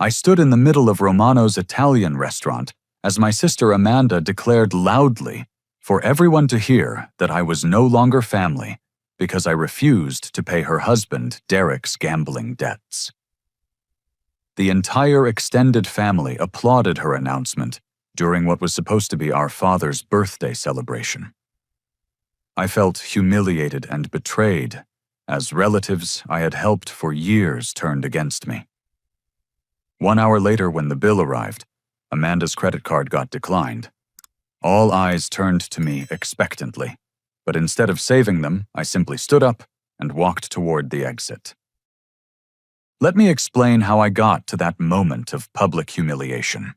I stood in the middle of Romano's Italian restaurant as my sister Amanda declared loudly for everyone to hear that I was no longer family because I refused to pay her husband Derek's gambling debts. The entire extended family applauded her announcement during what was supposed to be our father's birthday celebration. I felt humiliated and betrayed as relatives I had helped for years turned against me. 1 hour later, when the bill arrived, Amanda's credit card got declined. All eyes turned to me expectantly, but instead of saving them, I simply stood up and walked toward the exit. Let me explain how I got to that moment of public humiliation.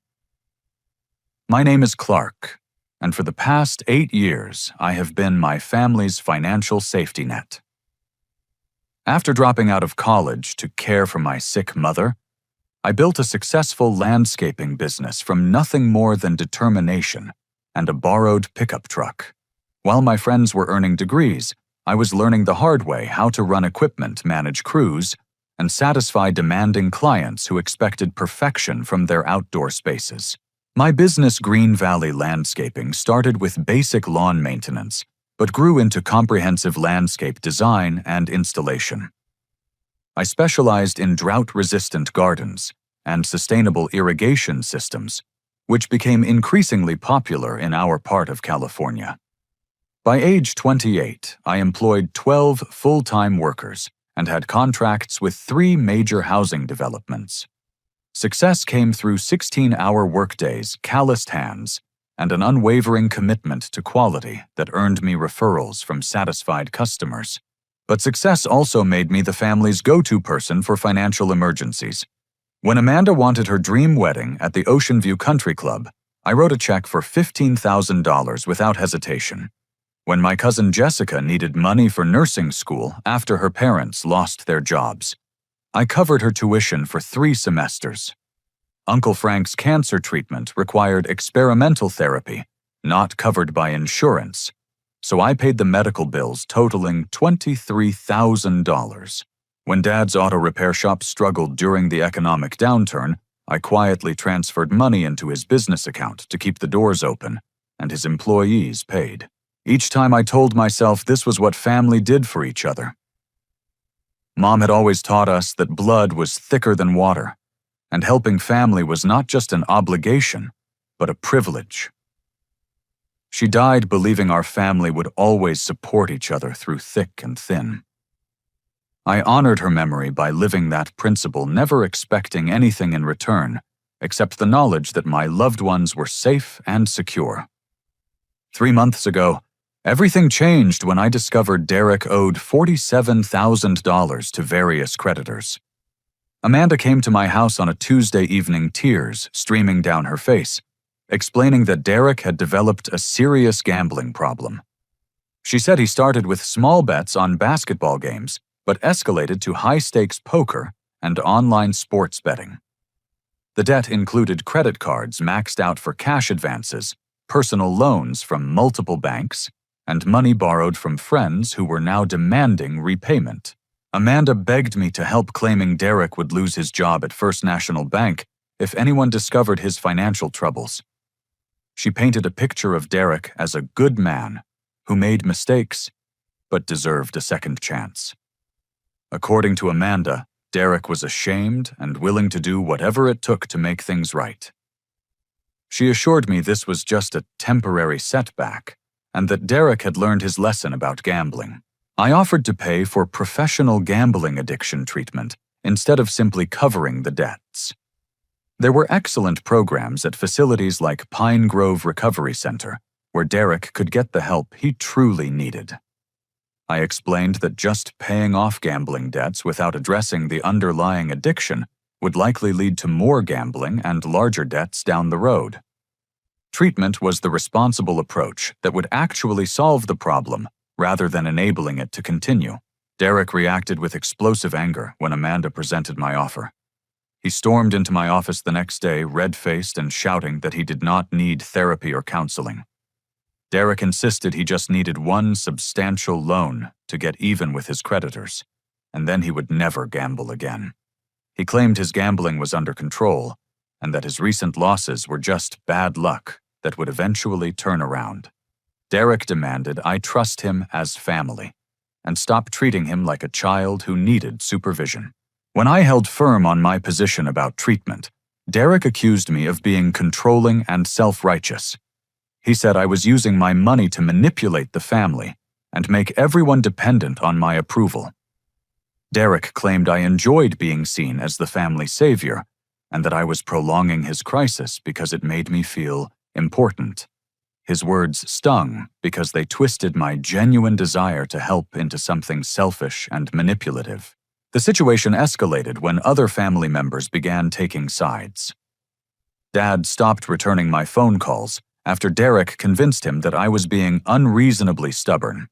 My name is Clark, and for the past 8 years, I have been my family's financial safety net. After dropping out of college to care for my sick mother, I built a successful landscaping business from nothing more than determination and a borrowed pickup truck. While my friends were earning degrees, I was learning the hard way how to run equipment, manage crews, and satisfy demanding clients who expected perfection from their outdoor spaces. My business, Green Valley Landscaping, started with basic lawn maintenance, but grew into comprehensive landscape design and installation. I specialized in drought-resistant gardens and sustainable irrigation systems, which became increasingly popular in our part of California. By age 28, I employed 12 full-time workers and had contracts with 3 major housing developments. Success came through 16-hour workdays, calloused hands, and an unwavering commitment to quality that earned me referrals from satisfied customers. But success also made me the family's go-to person for financial emergencies. When Amanda wanted her dream wedding at the Ocean View Country Club, I wrote a check for $15,000 without hesitation. When my cousin Jessica needed money for nursing school after her parents lost their jobs, I covered her tuition for 3 semesters. Uncle Frank's cancer treatment required experimental therapy, not covered by insurance, so I paid the medical bills totaling $23,000. When Dad's auto repair shop struggled during the economic downturn, I quietly transferred money into his business account to keep the doors open and his employees paid. Each time I told myself this was what family did for each other. Mom had always taught us that blood was thicker than water, and helping family was not just an obligation, but a privilege. She died believing our family would always support each other through thick and thin. I honored her memory by living that principle, never expecting anything in return, except the knowledge that my loved ones were safe and secure. 3 months ago, everything changed when I discovered Derek owed $47,000 to various creditors. Amanda came to my house on a Tuesday evening, tears streaming down her face, explaining that Derek had developed a serious gambling problem. She said he started with small bets on basketball games, but escalated to high-stakes poker and online sports betting. The debt included credit cards maxed out for cash advances, personal loans from multiple banks, and money borrowed from friends who were now demanding repayment. Amanda begged me to help, claiming Derek would lose his job at First National Bank if anyone discovered his financial troubles. She painted a picture of Derek as a good man who made mistakes but deserved a second chance. According to Amanda, Derek was ashamed and willing to do whatever it took to make things right. She assured me this was just a temporary setback and that Derek had learned his lesson about gambling. I offered to pay for professional gambling addiction treatment instead of simply covering the debts. There were excellent programs at facilities like Pine Grove Recovery Center, where Derek could get the help he truly needed. I explained that just paying off gambling debts without addressing the underlying addiction would likely lead to more gambling and larger debts down the road. Treatment was the responsible approach that would actually solve the problem rather than enabling it to continue. Derek reacted with explosive anger when Amanda presented my offer. He stormed into my office the next day, red-faced and shouting that he did not need therapy or counseling. Derek insisted he just needed one substantial loan to get even with his creditors, and then he would never gamble again. He claimed his gambling was under control, and that his recent losses were just bad luck that would eventually turn around. Derek demanded I trust him as family and stop treating him like a child who needed supervision. When I held firm on my position about treatment, Derek accused me of being controlling and self-righteous. He said I was using my money to manipulate the family and make everyone dependent on my approval. Derek claimed I enjoyed being seen as the family savior and that I was prolonging his crisis because it made me feel important. His words stung because they twisted my genuine desire to help into something selfish and manipulative. The situation escalated when other family members began taking sides. Dad stopped returning my phone calls after Derek convinced him that I was being unreasonably stubborn.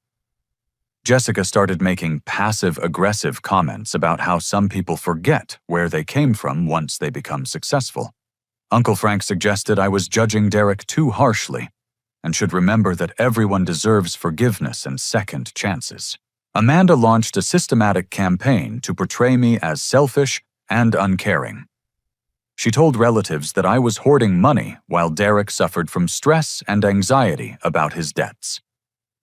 Jessica started making passive-aggressive comments about how some people forget where they came from once they become successful. Uncle Frank suggested I was judging Derek too harshly and should remember that everyone deserves forgiveness and second chances. Amanda launched a systematic campaign to portray me as selfish and uncaring. She told relatives that I was hoarding money while Derek suffered from stress and anxiety about his debts.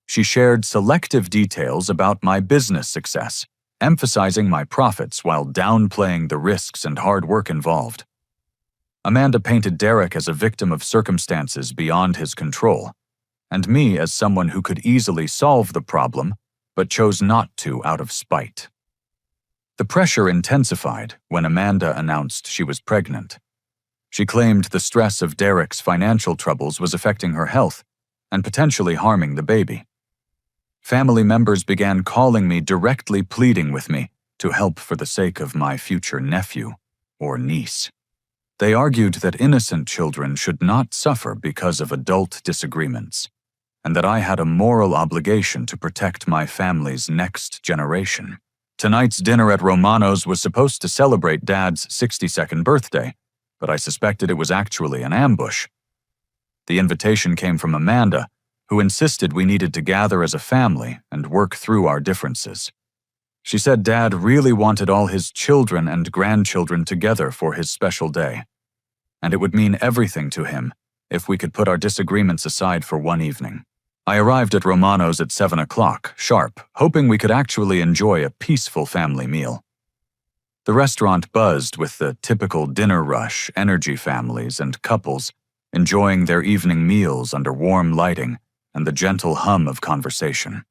She shared selective details about my business success, emphasizing my profits while downplaying the risks and hard work involved. Amanda painted Derek as a victim of circumstances beyond his control, and me as someone who could easily solve the problem, but chose not to out of spite. The pressure intensified when Amanda announced she was pregnant. She claimed the stress of Derek's financial troubles was affecting her health and potentially harming the baby. Family members began calling me directly pleading with me to help for the sake of my future nephew or niece. They argued that innocent children should not suffer because of adult disagreements, and that I had a moral obligation to protect my family's next generation. Tonight's dinner at Romano's was supposed to celebrate Dad's 62nd birthday, but I suspected it was actually an ambush. The invitation came from Amanda, who insisted we needed to gather as a family and work through our differences. She said Dad really wanted all his children and grandchildren together for his special day, and it would mean everything to him if we could put our disagreements aside for one evening. I arrived at Romano's at 7 o'clock, sharp, hoping we could actually enjoy a peaceful family meal. The restaurant buzzed with the typical dinner rush energy families and couples enjoying their evening meals under warm lighting and the gentle hum of conversation.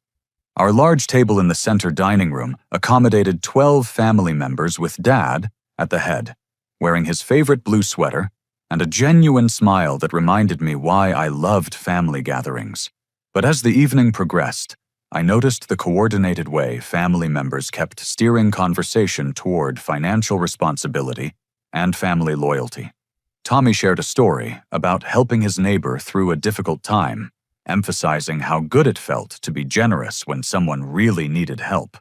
Our large table in the center dining room accommodated 12 family members with Dad at the head, wearing his favorite blue sweater and a genuine smile that reminded me why I loved family gatherings. But as the evening progressed, I noticed the coordinated way family members kept steering conversation toward financial responsibility and family loyalty. Tommy shared a story about helping his neighbor through a difficult time, emphasizing how good it felt to be generous when someone really needed help.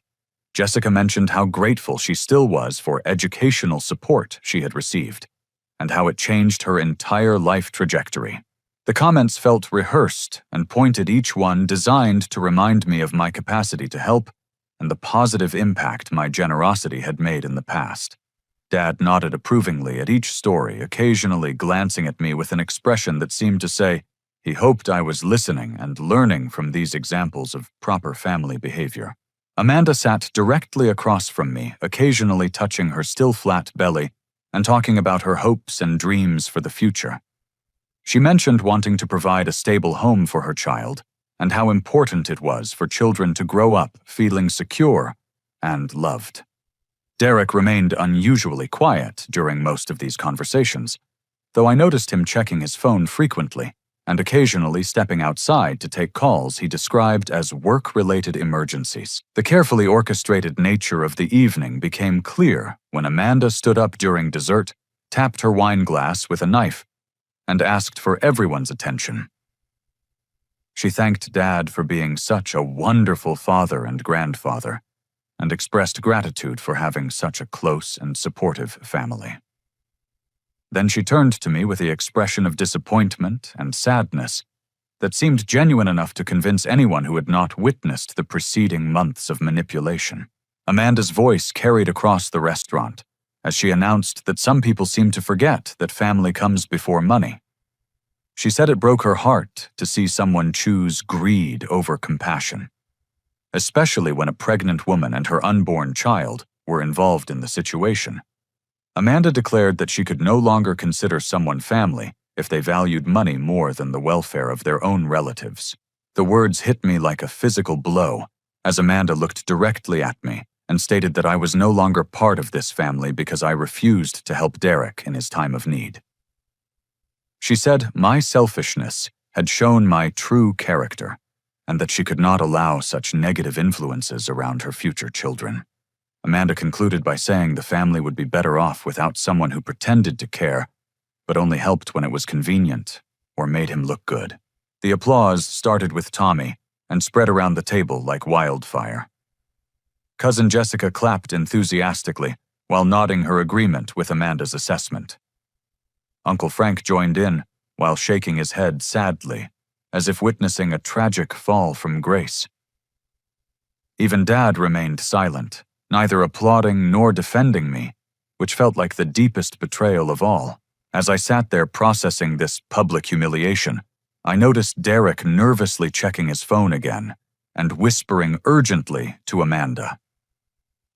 Jessica mentioned how grateful she still was for educational support she had received, and how it changed her entire life trajectory. The comments felt rehearsed and pointed each one designed to remind me of my capacity to help and the positive impact my generosity had made in the past. Dad nodded approvingly at each story, occasionally glancing at me with an expression that seemed to say he hoped I was listening and learning from these examples of proper family behavior. Amanda sat directly across from me, occasionally touching her still flat belly and talking about her hopes and dreams for the future. She mentioned wanting to provide a stable home for her child and how important it was for children to grow up feeling secure and loved. Derek remained unusually quiet during most of these conversations, though I noticed him checking his phone frequently and occasionally stepping outside to take calls he described as work-related emergencies. The carefully orchestrated nature of the evening became clear when Amanda stood up during dessert, tapped her wine glass with a knife, and asked for everyone's attention. She thanked Dad for being such a wonderful father and grandfather, and expressed gratitude for having such a close and supportive family. Then she turned to me with the expression of disappointment and sadness that seemed genuine enough to convince anyone who had not witnessed the preceding months of manipulation. Amanda's voice carried across the restaurant, as she announced that some people seem to forget that family comes before money. She said it broke her heart to see someone choose greed over compassion, especially when a pregnant woman and her unborn child were involved in the situation. Amanda declared that she could no longer consider someone family if they valued money more than the welfare of their own relatives. The words hit me like a physical blow as Amanda looked directly at me and stated that I was no longer part of this family because I refused to help Derek in his time of need. She said my selfishness had shown my true character and that she could not allow such negative influences around her future children. Amanda concluded by saying the family would be better off without someone who pretended to care, but only helped when it was convenient or made him look good. The applause started with Tommy and spread around the table like wildfire. Cousin Jessica clapped enthusiastically while nodding her agreement with Amanda's assessment. Uncle Frank joined in while shaking his head sadly, as if witnessing a tragic fall from grace. Even Dad remained silent, neither applauding nor defending me, which felt like the deepest betrayal of all. As I sat there processing this public humiliation, I noticed Derek nervously checking his phone again and whispering urgently to Amanda.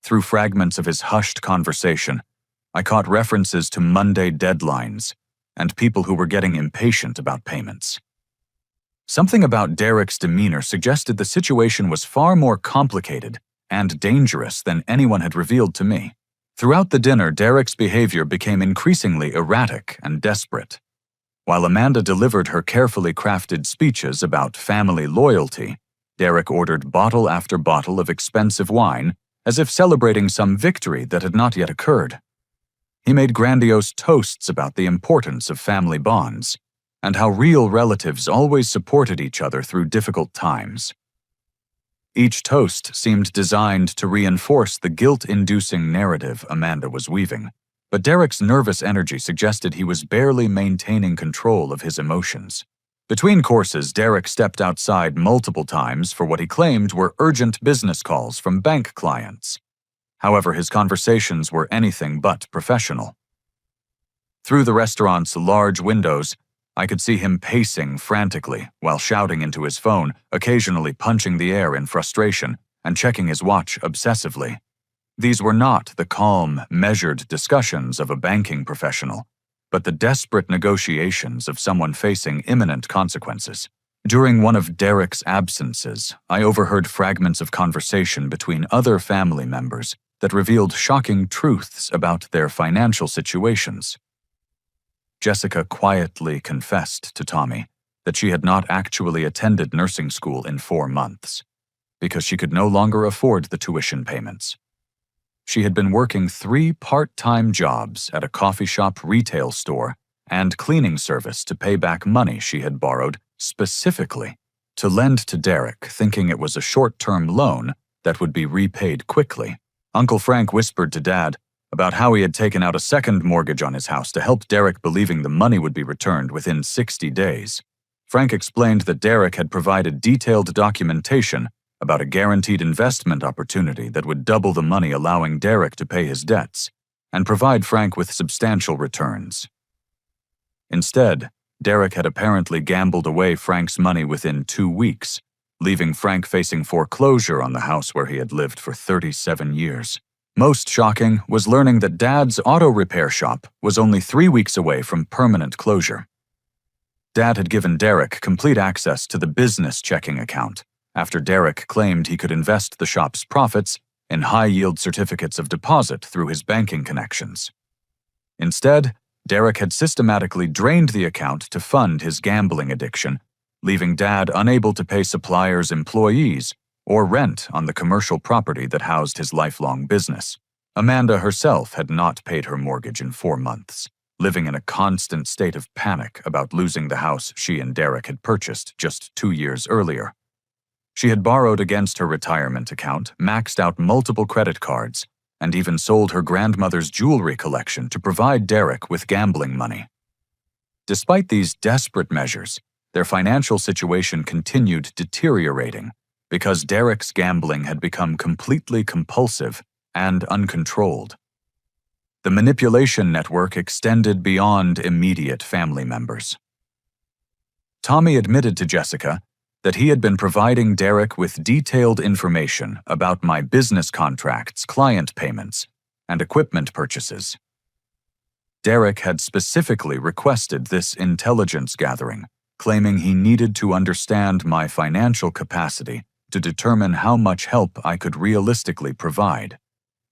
Through fragments of his hushed conversation, I caught references to Monday deadlines and people who were getting impatient about payments. Something about Derek's demeanor suggested the situation was far more complicated and dangerous than anyone had revealed to me. Throughout the dinner, Derek's behavior became increasingly erratic and desperate. While Amanda delivered her carefully crafted speeches about family loyalty, Derek ordered bottle after bottle of expensive wine as if celebrating some victory that had not yet occurred. He made grandiose toasts about the importance of family bonds and how real relatives always supported each other through difficult times. Each toast seemed designed to reinforce the guilt-inducing narrative Amanda was weaving, but Derek's nervous energy suggested he was barely maintaining control of his emotions. Between courses, Derek stepped outside multiple times for what he claimed were urgent business calls from bank clients. However, his conversations were anything but professional. Through the restaurant's large windows, I could see him pacing frantically while shouting into his phone, occasionally punching the air in frustration and checking his watch obsessively. These were not the calm, measured discussions of a banking professional, but the desperate negotiations of someone facing imminent consequences. During one of Derek's absences, I overheard fragments of conversation between other family members that revealed shocking truths about their financial situations. Jessica quietly confessed to Tommy that she had not actually attended nursing school in 4 months because she could no longer afford the tuition payments. She had been working 3 part-time jobs at a coffee shop, retail store, and cleaning service to pay back money she had borrowed specifically to lend to Derek, thinking it was a short-term loan that would be repaid quickly. Uncle Frank whispered to Dad about how he had taken out a second mortgage on his house to help Derek, believing the money would be returned within 60 days. Frank explained that Derek had provided detailed documentation about a guaranteed investment opportunity that would double the money, allowing Derek to pay his debts and provide Frank with substantial returns. Instead, Derek had apparently gambled away Frank's money within 2 weeks, leaving Frank facing foreclosure on the house where he had lived for 37 years. Most shocking was learning that Dad's auto repair shop was only 3 weeks away from permanent closure. Dad had given Derek complete access to the business checking account after Derek claimed he could invest the shop's profits in high-yield certificates of deposit through his banking connections. Instead, Derek had systematically drained the account to fund his gambling addiction, leaving Dad unable to pay suppliers, employees, or rent on the commercial property that housed his lifelong business. Amanda herself had not paid her mortgage in 4 months, living in a constant state of panic about losing the house she and Derek had purchased just 2 years earlier. She had borrowed against her retirement account, maxed out multiple credit cards, and even sold her grandmother's jewelry collection to provide Derek with gambling money. Despite these desperate measures, their financial situation continued deteriorating because Derek's gambling had become completely compulsive and uncontrolled. The manipulation network extended beyond immediate family members. Tommy admitted to Jessica that he had been providing Derek with detailed information about my business contracts, client payments, and equipment purchases. Derek had specifically requested this intelligence gathering, claiming he needed to understand my financial capacity to determine how much help I could realistically provide.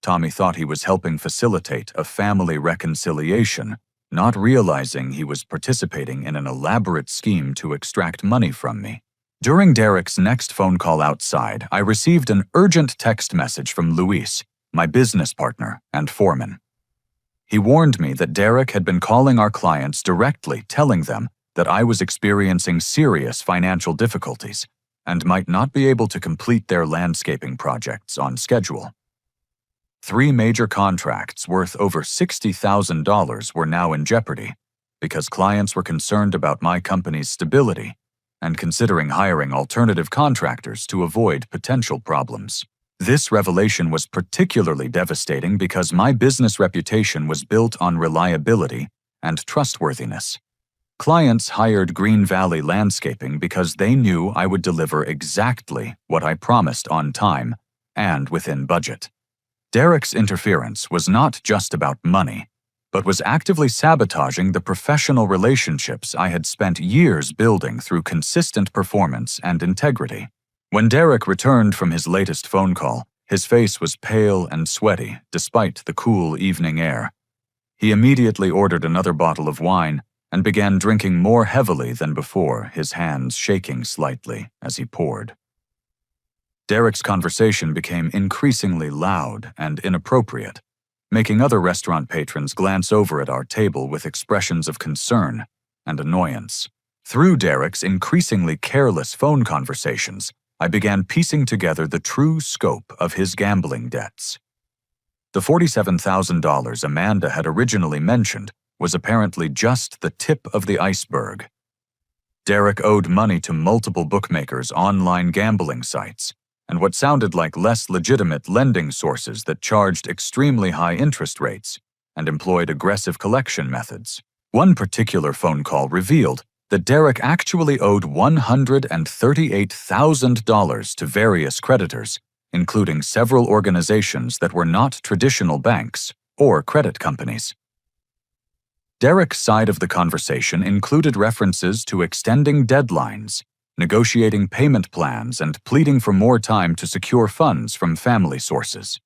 Tommy thought he was helping facilitate a family reconciliation, not realizing he was participating in an elaborate scheme to extract money from me. During Derek's next phone call outside, I received an urgent text message from Luis, my business partner and foreman. He warned me that Derek had been calling our clients directly, telling them that I was experiencing serious financial difficulties and might not be able to complete their landscaping projects on schedule. 3 major contracts worth over $60,000 were now in jeopardy because clients were concerned about my company's stability and considering hiring alternative contractors to avoid potential problems. This revelation was particularly devastating because my business reputation was built on reliability and trustworthiness. Clients hired Green Valley Landscaping because they knew I would deliver exactly what I promised on time and within budget. Derek's interference was not just about money, but was actively sabotaging the professional relationships I had spent years building through consistent performance and integrity. When Derek returned from his latest phone call, his face was pale and sweaty despite the cool evening air. He immediately ordered another bottle of wine and began drinking more heavily than before, his hands shaking slightly as he poured. Derek's conversation became increasingly loud and inappropriate, making other restaurant patrons glance over at our table with expressions of concern and annoyance. Through Derek's increasingly careless phone conversations, I began piecing together the true scope of his gambling debts. The $47,000 Amanda had originally mentioned was apparently just the tip of the iceberg. Derek owed money to multiple bookmakers' online gambling sites, and what sounded like less legitimate lending sources that charged extremely high interest rates and employed aggressive collection methods. One particular phone call revealed that Derek actually owed $138,000 to various creditors, including several organizations that were not traditional banks or credit companies. Derek's side of the conversation included references to extending deadlines, negotiating payment plans, and pleading for more time to secure funds from family sources.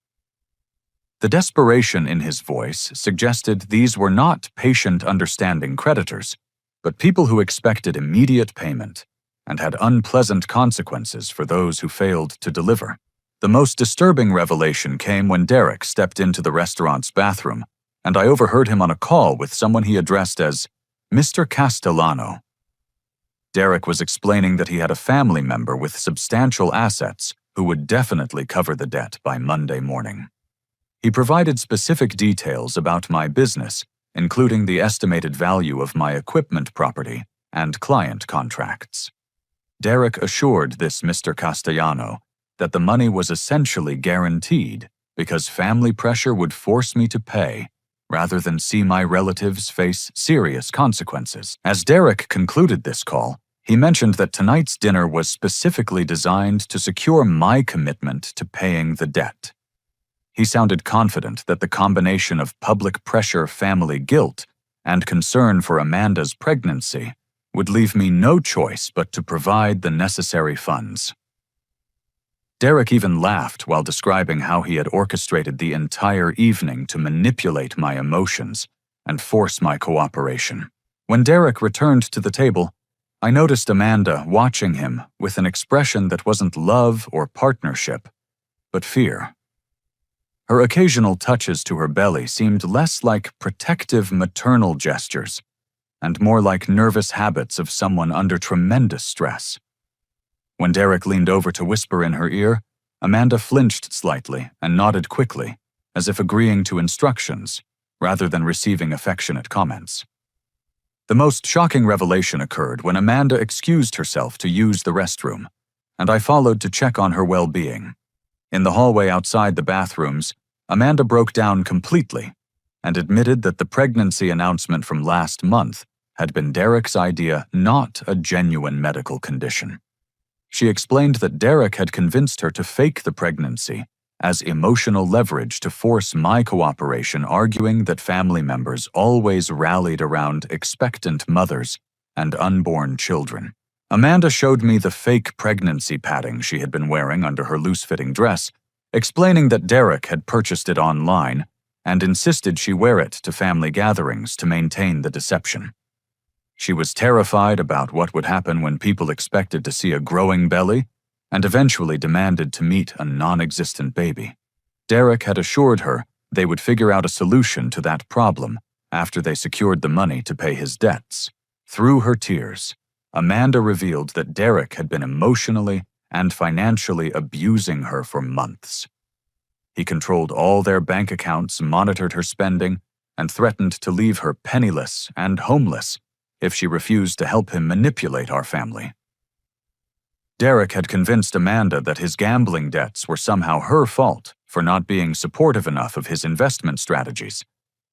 The desperation in his voice suggested these were not patient, understanding creditors, but people who expected immediate payment and had unpleasant consequences for those who failed to deliver. The most disturbing revelation came when Derek stepped into the restaurant's bathroom, and I overheard him on a call with someone he addressed as Mr. Castellano. Derek was explaining that he had a family member with substantial assets who would definitely cover the debt by Monday morning. He provided specific details about my business, including the estimated value of my equipment property and client contracts. Derek assured this Mr. Castellano that the money was essentially guaranteed because family pressure would force me to pay rather than see my relatives face serious consequences. As Derek concluded this call, he mentioned that tonight's dinner was specifically designed to secure my commitment to paying the debt. He sounded confident that the combination of public pressure, family guilt, and concern for Amanda's pregnancy would leave me no choice but to provide the necessary funds. Derek even laughed while describing how he had orchestrated the entire evening to manipulate my emotions and force my cooperation. When Derek returned to the table, I noticed Amanda watching him with an expression that wasn't love or partnership, but fear. Her occasional touches to her belly seemed less like protective maternal gestures and more like nervous habits of someone under tremendous stress. When Derek leaned over to whisper in her ear, Amanda flinched slightly and nodded quickly, as if agreeing to instructions rather than receiving affectionate comments. The most shocking revelation occurred when Amanda excused herself to use the restroom, and I followed to check on her well-being. In the hallway outside the bathrooms, Amanda broke down completely and admitted that the pregnancy announcement from last month had been Derek's idea, not a genuine medical condition. She explained that Derek had convinced her to fake the pregnancy as emotional leverage to force my cooperation, arguing that family members always rallied around expectant mothers and unborn children. Amanda showed me the fake pregnancy padding she had been wearing under her loose-fitting dress, explaining that Derek had purchased it online and insisted she wear it to family gatherings to maintain the deception. She was terrified about what would happen when people expected to see a growing belly and eventually demanded to meet a non-existent baby. Derek had assured her they would figure out a solution to that problem after they secured the money to pay his debts. Through her tears, Amanda revealed that Derek had been emotionally and financially abusing her for months. He controlled all their bank accounts, monitored her spending, and threatened to leave her penniless and homeless if she refused to help him manipulate our family. Derek had convinced Amanda that his gambling debts were somehow her fault for not being supportive enough of his investment strategies,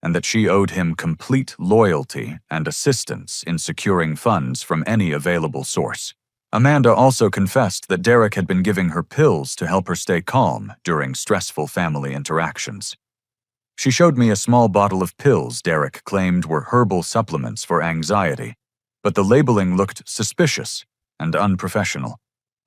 and that she owed him complete loyalty and assistance in securing funds from any available source. Amanda also confessed that Derek had been giving her pills to help her stay calm during stressful family interactions. She showed me a small bottle of pills Derek claimed were herbal supplements for anxiety, but the labeling looked suspicious and unprofessional.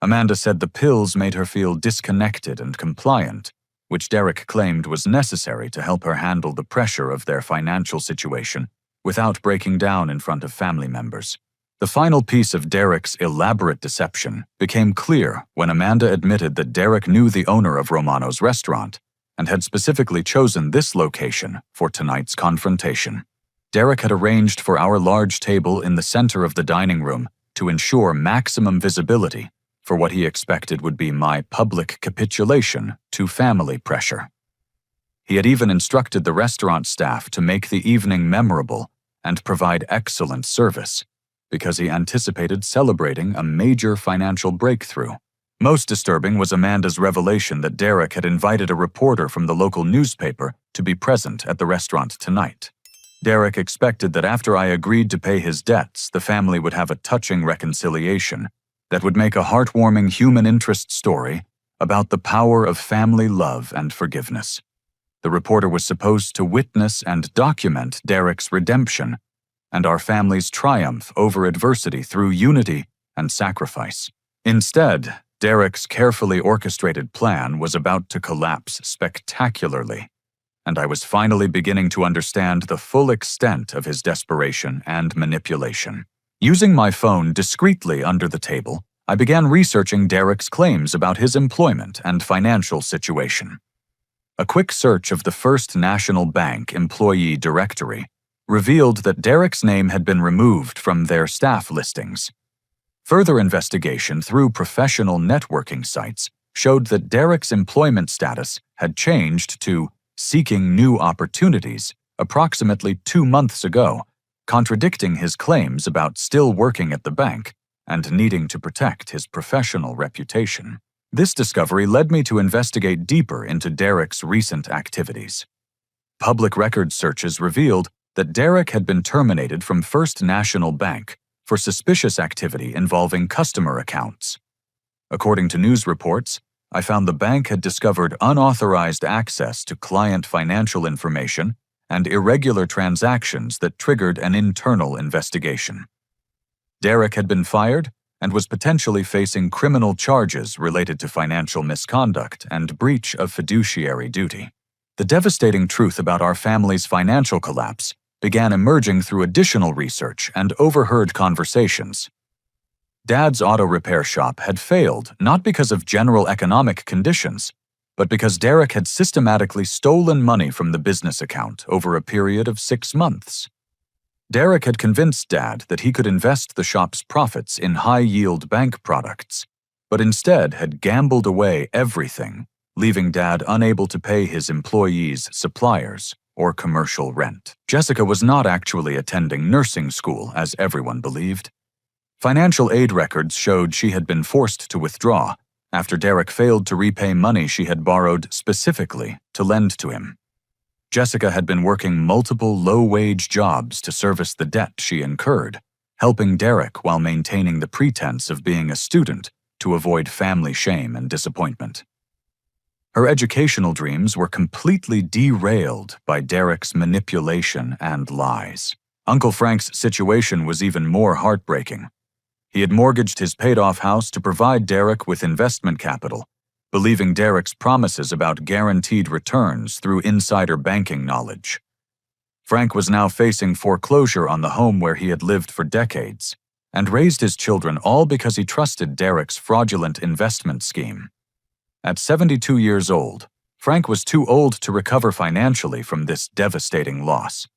Amanda said the pills made her feel disconnected and compliant, which Derek claimed was necessary to help her handle the pressure of their financial situation without breaking down in front of family members. The final piece of Derek's elaborate deception became clear when Amanda admitted that Derek knew the owner of Romano's restaurant and had specifically chosen this location for tonight's confrontation. Derek had arranged for our large table in the center of the dining room to ensure maximum visibility for what he expected would be my public capitulation to family pressure. He had even instructed the restaurant staff to make the evening memorable and provide excellent service, because he anticipated celebrating a major financial breakthrough. Most disturbing was Amanda's revelation that Derek had invited a reporter from the local newspaper to be present at the restaurant tonight. Derek expected that after I agreed to pay his debts, the family would have a touching reconciliation that would make a heartwarming human interest story about the power of family love and forgiveness. The reporter was supposed to witness and document Derek's redemption and our family's triumph over adversity through unity and sacrifice. Instead, Derek's carefully orchestrated plan was about to collapse spectacularly, and I was finally beginning to understand the full extent of his desperation and manipulation. Using my phone discreetly under the table, I began researching Derek's claims about his employment and financial situation. A quick search of the First National Bank employee directory revealed that Derek's name had been removed from their staff listings. Further investigation through professional networking sites showed that Derek's employment status had changed to seeking new opportunities approximately 2 months ago, contradicting his claims about still working at the bank and needing to protect his professional reputation. This discovery led me to investigate deeper into Derek's recent activities. Public records searches revealed that Derek had been terminated from First National Bank for suspicious activity involving customer accounts. According to news reports, I found the bank had discovered unauthorized access to client financial information and irregular transactions that triggered an internal investigation. Derek had been fired and was potentially facing criminal charges related to financial misconduct and breach of fiduciary duty. The devastating truth about our family's financial collapse began emerging through additional research and overheard conversations. Dad's auto repair shop had failed not because of general economic conditions, but because Derek had systematically stolen money from the business account over a period of 6 months. Derek had convinced Dad that he could invest the shop's profits in high-yield bank products, but instead had gambled away everything, leaving Dad unable to pay his employees' suppliers or commercial rent. Jessica was not actually attending nursing school, as everyone believed. Financial aid records showed she had been forced to withdraw after Derek failed to repay money she had borrowed specifically to lend to him. Jessica had been working multiple low-wage jobs to service the debt she incurred, helping Derek while maintaining the pretense of being a student to avoid family shame and disappointment. Her educational dreams were completely derailed by Derek's manipulation and lies. Uncle Frank's situation was even more heartbreaking. He had mortgaged his paid-off house to provide Derek with investment capital, believing Derek's promises about guaranteed returns through insider banking knowledge. Frank was now facing foreclosure on the home where he had lived for decades and raised his children, all because he trusted Derek's fraudulent investment scheme. At 72 years old, Frank was too old to recover financially from this devastating loss.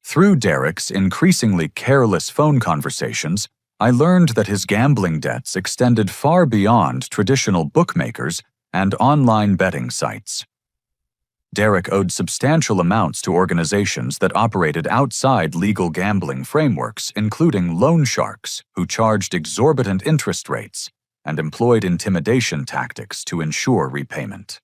Through Derek's increasingly careless phone conversations, I learned that his gambling debts extended far beyond traditional bookmakers and online betting sites. Derek owed substantial amounts to organizations that operated outside legal gambling frameworks, including loan sharks who charged exorbitant interest rates and employed intimidation tactics to ensure repayment.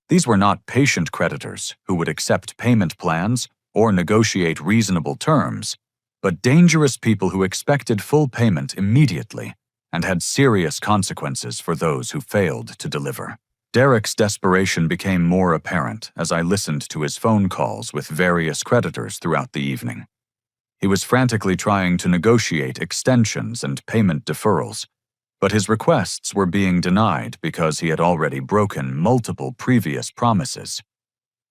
These were not patient creditors who would accept payment plans or negotiate reasonable terms, but dangerous people who expected full payment immediately and had serious consequences for those who failed to deliver. Derek's desperation became more apparent as I listened to his phone calls with various creditors throughout the evening. He was frantically trying to negotiate extensions and payment deferrals, but his requests were being denied because he had already broken multiple previous promises.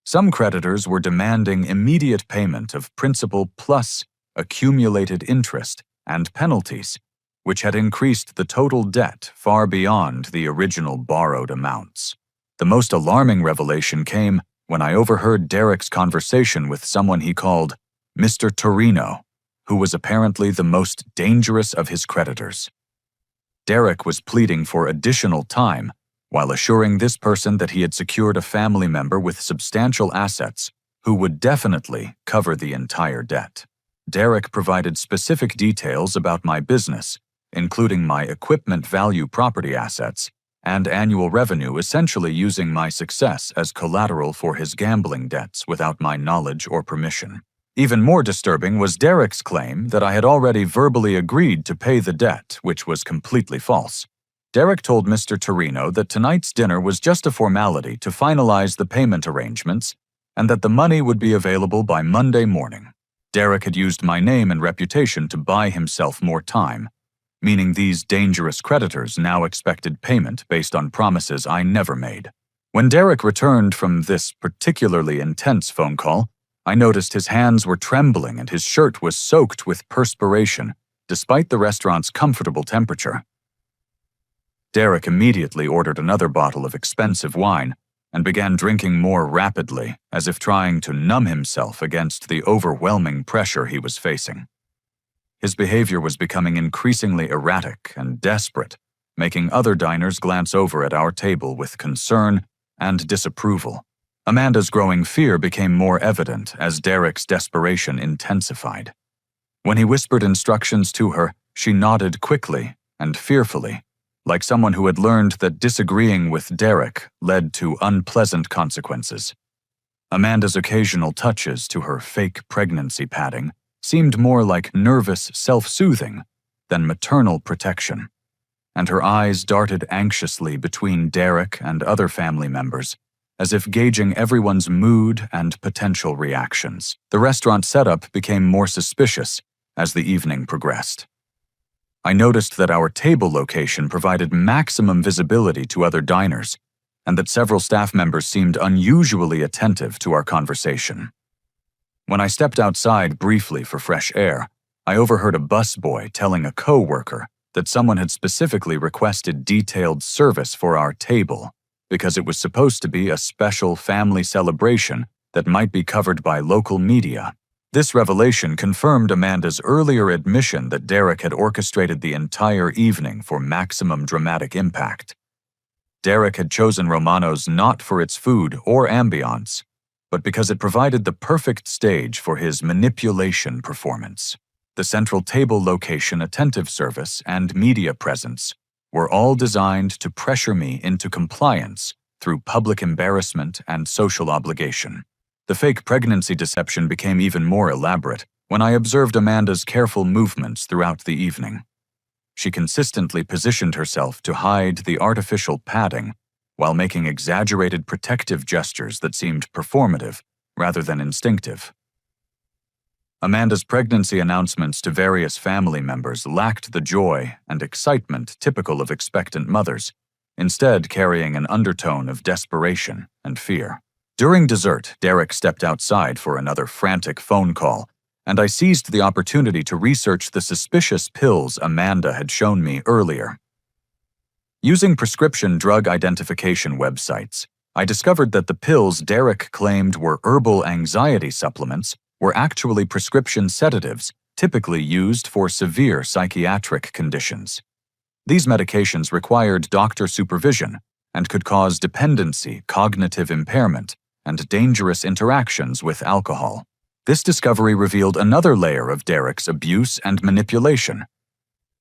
Some creditors were demanding immediate payment of principal plus accumulated interest and penalties, which had increased the total debt far beyond the original borrowed amounts. The most alarming revelation came when I overheard Derek's conversation with someone he called Mr. Torino, who was apparently the most dangerous of his creditors. Derek was pleading for additional time while assuring this person that he had secured a family member with substantial assets who would definitely cover the entire debt. Derek provided specific details about my business, including my equipment value property assets and annual revenue, essentially using my success as collateral for his gambling debts without my knowledge or permission. Even more disturbing was Derek's claim that I had already verbally agreed to pay the debt, which was completely false. Derek told Mr. Torino that tonight's dinner was just a formality to finalize the payment arrangements and that the money would be available by Monday morning. Derek had used my name and reputation to buy himself more time, meaning these dangerous creditors now expected payment based on promises I never made. When Derek returned from this particularly intense phone call, I noticed his hands were trembling and his shirt was soaked with perspiration, despite the restaurant's comfortable temperature. Derek immediately ordered another bottle of expensive wine and began drinking more rapidly, as if trying to numb himself against the overwhelming pressure he was facing. His behavior was becoming increasingly erratic and desperate, making other diners glance over at our table with concern and disapproval. Amanda's growing fear became more evident as Derek's desperation intensified. When he whispered instructions to her, she nodded quickly and fearfully, like someone who had learned that disagreeing with Derek led to unpleasant consequences. Amanda's occasional touches to her fake pregnancy padding seemed more like nervous self-soothing than maternal protection, and her eyes darted anxiously between Derek and other family members, as if gauging everyone's mood and potential reactions. The restaurant setup became more suspicious as the evening progressed. I noticed that our table location provided maximum visibility to other diners, and that several staff members seemed unusually attentive to our conversation. When I stepped outside briefly for fresh air, I overheard a busboy telling a co-worker that someone had specifically requested detailed service for our table because it was supposed to be a special family celebration that might be covered by local media. This revelation confirmed Amanda's earlier admission that Derek had orchestrated the entire evening for maximum dramatic impact. Derek had chosen Romano's not for its food or ambiance, but because it provided the perfect stage for his manipulation performance. The central table location, attentive service, and media presence were all designed to pressure me into compliance through public embarrassment and social obligation. The fake pregnancy deception became even more elaborate when I observed Amanda's careful movements throughout the evening. She consistently positioned herself to hide the artificial padding while making exaggerated protective gestures that seemed performative rather than instinctive. Amanda's pregnancy announcements to various family members lacked the joy and excitement typical of expectant mothers, instead carrying an undertone of desperation and fear. During dessert, Derek stepped outside for another frantic phone call, and I seized the opportunity to research the suspicious pills Amanda had shown me earlier. Using prescription drug identification websites, I discovered that the pills Derek claimed were herbal anxiety supplements were actually prescription sedatives typically used for severe psychiatric conditions. These medications required doctor supervision and could cause dependency, cognitive impairment, and dangerous interactions with alcohol. This discovery revealed another layer of Derek's abuse and manipulation.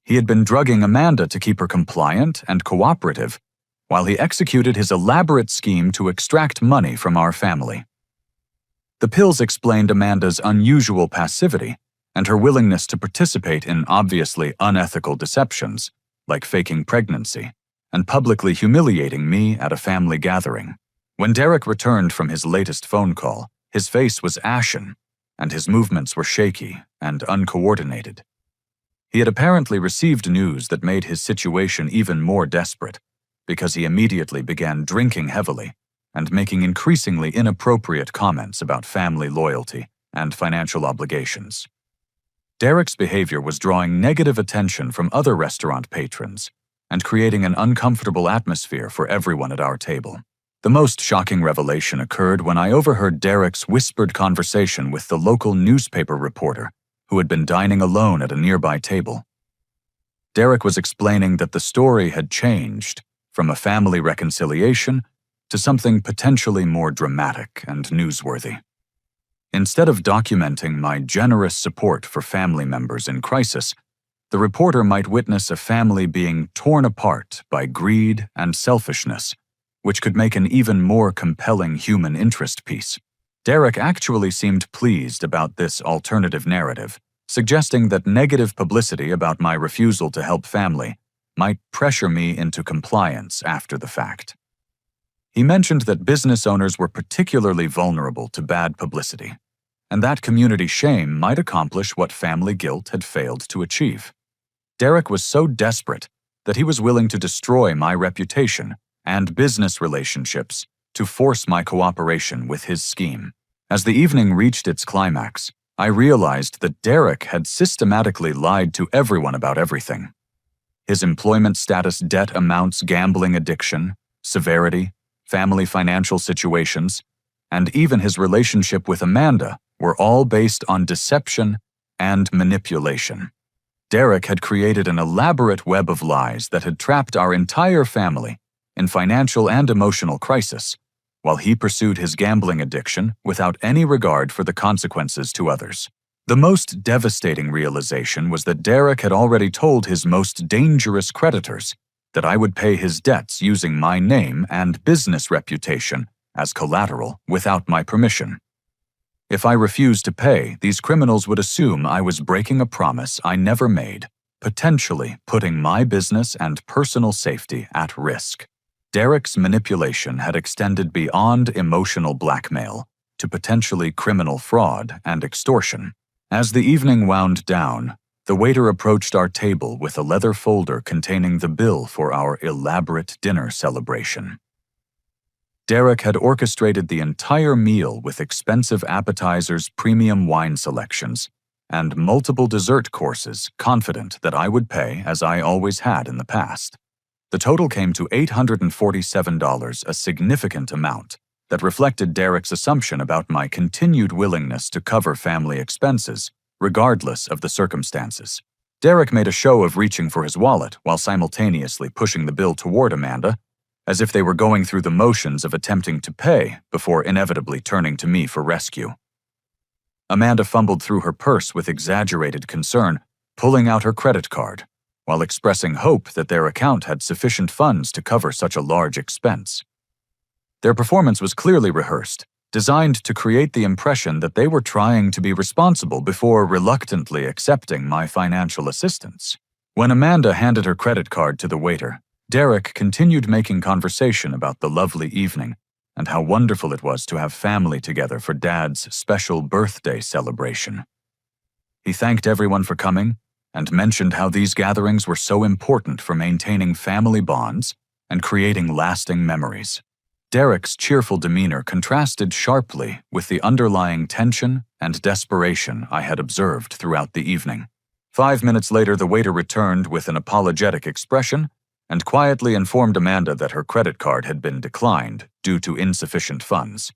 He had been drugging Amanda to keep her compliant and cooperative, while he executed his elaborate scheme to extract money from our family. The pills explained Amanda's unusual passivity and her willingness to participate in obviously unethical deceptions, like faking pregnancy, and publicly humiliating me at a family gathering. When Derek returned from his latest phone call, his face was ashen, and his movements were shaky and uncoordinated. He had apparently received news that made his situation even more desperate, because he immediately began drinking heavily and making increasingly inappropriate comments about family loyalty and financial obligations. Derek's behavior was drawing negative attention from other restaurant patrons and creating an uncomfortable atmosphere for everyone at our table. The most shocking revelation occurred when I overheard Derek's whispered conversation with the local newspaper reporter who had been dining alone at a nearby table. Derek was explaining that the story had changed from a family reconciliation to something potentially more dramatic and newsworthy. Instead of documenting my generous support for family members in crisis, the reporter might witness a family being torn apart by greed and selfishness, which could make an even more compelling human interest piece. Derek actually seemed pleased about this alternative narrative, suggesting that negative publicity about my refusal to help family might pressure me into compliance after the fact. He mentioned that business owners were particularly vulnerable to bad publicity, and that community shame might accomplish what family guilt had failed to achieve. Derek was so desperate that he was willing to destroy my reputation and business relationships to force my cooperation with his scheme. As the evening reached its climax, I realized that Derek had systematically lied to everyone about everything. His employment status, debt amounts, gambling addiction, severity, family financial situations, and even his relationship with Amanda were all based on deception and manipulation. Derek had created an elaborate web of lies that had trapped our entire family in financial and emotional crisis, while he pursued his gambling addiction without any regard for the consequences to others. The most devastating realization was that Derek had already told his most dangerous creditors that I would pay his debts using my name and business reputation as collateral without my permission. If I refused to pay, these criminals would assume I was breaking a promise I never made, potentially putting my business and personal safety at risk. Derek's manipulation had extended beyond emotional blackmail to potentially criminal fraud and extortion. As the evening wound down, the waiter approached our table with a leather folder containing the bill for our elaborate dinner celebration. Derek had orchestrated the entire meal with expensive appetizers, premium wine selections, and multiple dessert courses, confident that I would pay as I always had in the past. The total came to $847, a significant amount that reflected Derek's assumption about my continued willingness to cover family expenses, regardless of the circumstances. Derek made a show of reaching for his wallet while simultaneously pushing the bill toward Amanda, as if they were going through the motions of attempting to pay before inevitably turning to me for rescue. Amanda fumbled through her purse with exaggerated concern, pulling out her credit card, while expressing hope that their account had sufficient funds to cover such a large expense. Their performance was clearly rehearsed, designed to create the impression that they were trying to be responsible before reluctantly accepting my financial assistance. When Amanda handed her credit card to the waiter, Derek continued making conversation about the lovely evening and how wonderful it was to have family together for Dad's special birthday celebration. He thanked everyone for coming and mentioned how these gatherings were so important for maintaining family bonds and creating lasting memories. Derek's cheerful demeanor contrasted sharply with the underlying tension and desperation I had observed throughout the evening. 5 minutes later, the waiter returned with an apologetic expression and quietly informed Amanda that her credit card had been declined due to insufficient funds.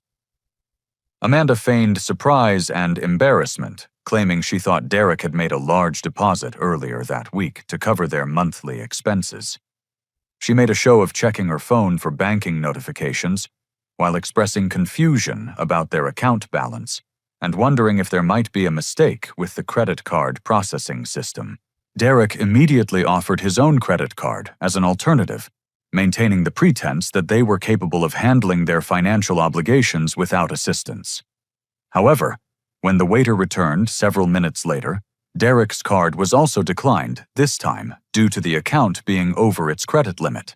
Amanda feigned surprise and embarrassment, claiming she thought Derek had made a large deposit earlier that week to cover their monthly expenses. She made a show of checking her phone for banking notifications while expressing confusion about their account balance and wondering if there might be a mistake with the credit card processing system. Derek immediately offered his own credit card as an alternative, maintaining the pretense that they were capable of handling their financial obligations without assistance. However, when the waiter returned several minutes later, Derek's card was also declined, this time due to the account being over its credit limit.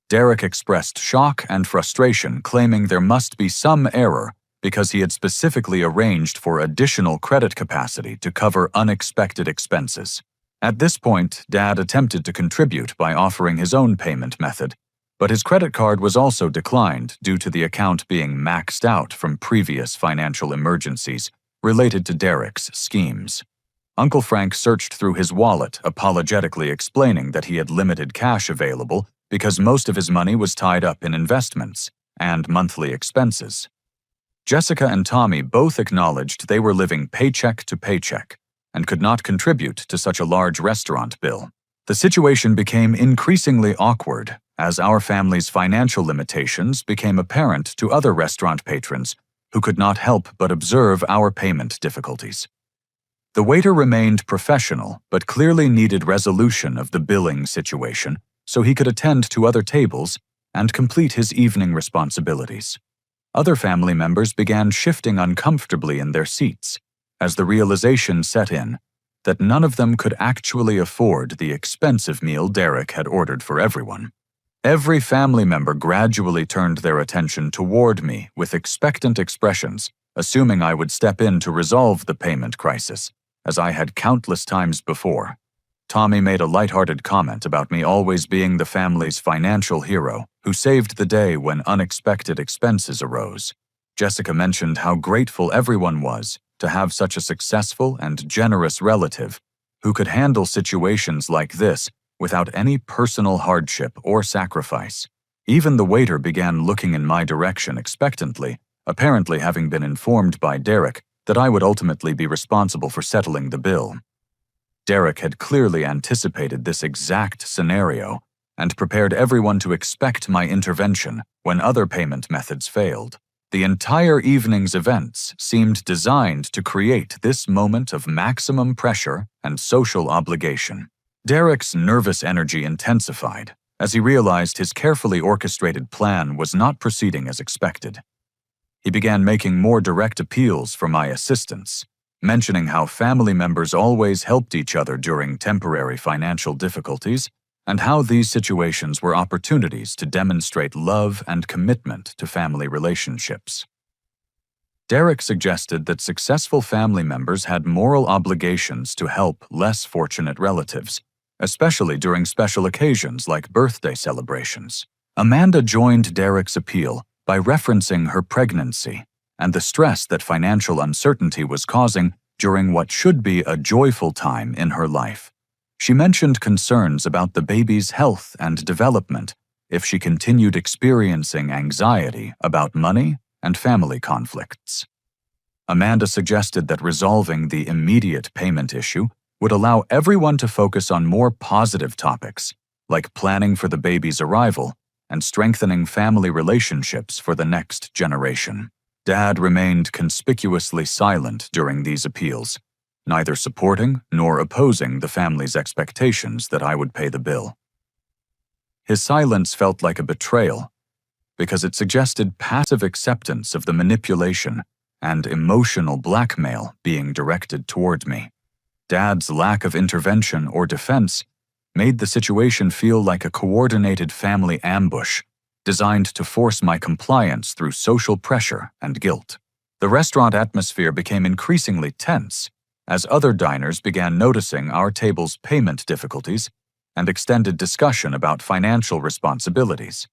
Derek expressed shock and frustration, claiming there must be some error because he had specifically arranged for additional credit capacity to cover unexpected expenses. At this point, Dad attempted to contribute by offering his own payment method, but his credit card was also declined due to the account being maxed out from previous financial emergencies related to Derek's schemes. Uncle Frank searched through his wallet, apologetically explaining that he had limited cash available because most of his money was tied up in investments and monthly expenses. Jessica and Tommy both acknowledged they were living paycheck to paycheck and could not contribute to such a large restaurant bill. The situation became increasingly awkward as our family's financial limitations became apparent to other restaurant patrons who could not help but observe our payment difficulties. The waiter remained professional but clearly needed resolution of the billing situation so he could attend to other tables and complete his evening responsibilities. Other family members began shifting uncomfortably in their seats as the realization set in that none of them could actually afford the expensive meal Derek had ordered for everyone. Every family member gradually turned their attention toward me with expectant expressions, assuming I would step in to resolve the payment crisis, as I had countless times before. Tommy made a lighthearted comment about me always being the family's financial hero who saved the day when unexpected expenses arose. Jessica mentioned how grateful everyone was to have such a successful and generous relative who could handle situations like this without any personal hardship or sacrifice. Even the waiter began looking in my direction expectantly, apparently having been informed by Derek that I would ultimately be responsible for settling the bill. Derek had clearly anticipated this exact scenario and prepared everyone to expect my intervention when other payment methods failed. The entire evening's events seemed designed to create this moment of maximum pressure and social obligation. Derek's nervous energy intensified as he realized his carefully orchestrated plan was not proceeding as expected. He began making more direct appeals for my assistance, mentioning how family members always helped each other during temporary financial difficulties and how these situations were opportunities to demonstrate love and commitment to family relationships. Derek suggested that successful family members had moral obligations to help less fortunate relatives, especially during special occasions like birthday celebrations. Amanda joined Derek's appeal by referencing her pregnancy and the stress that financial uncertainty was causing during what should be a joyful time in her life. She mentioned concerns about the baby's health and development if she continued experiencing anxiety about money and family conflicts. Amanda suggested that resolving the immediate payment issue would allow everyone to focus on more positive topics, like planning for the baby's arrival and strengthening family relationships for the next generation. Dad remained conspicuously silent during these appeals, neither supporting nor opposing the family's expectations that I would pay the bill. His silence felt like a betrayal, because it suggested passive acceptance of the manipulation and emotional blackmail being directed toward me. Dad's lack of intervention or defense made the situation feel like a coordinated family ambush designed to force my compliance through social pressure and guilt. The restaurant atmosphere became increasingly tense as other diners began noticing our table's payment difficulties and extended discussion about financial responsibilities.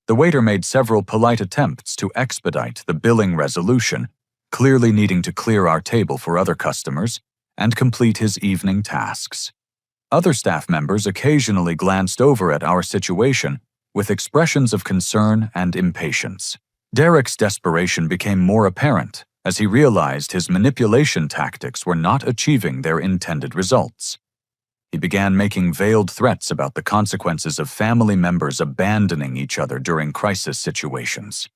The waiter made several polite attempts to expedite the billing resolution, clearly needing to clear our table for other customers and complete his evening tasks. Other staff members occasionally glanced over at our situation with expressions of concern and impatience. Derek's desperation became more apparent as he realized his manipulation tactics were not achieving their intended results. He began making veiled threats about the consequences of family members abandoning each other during crisis situations.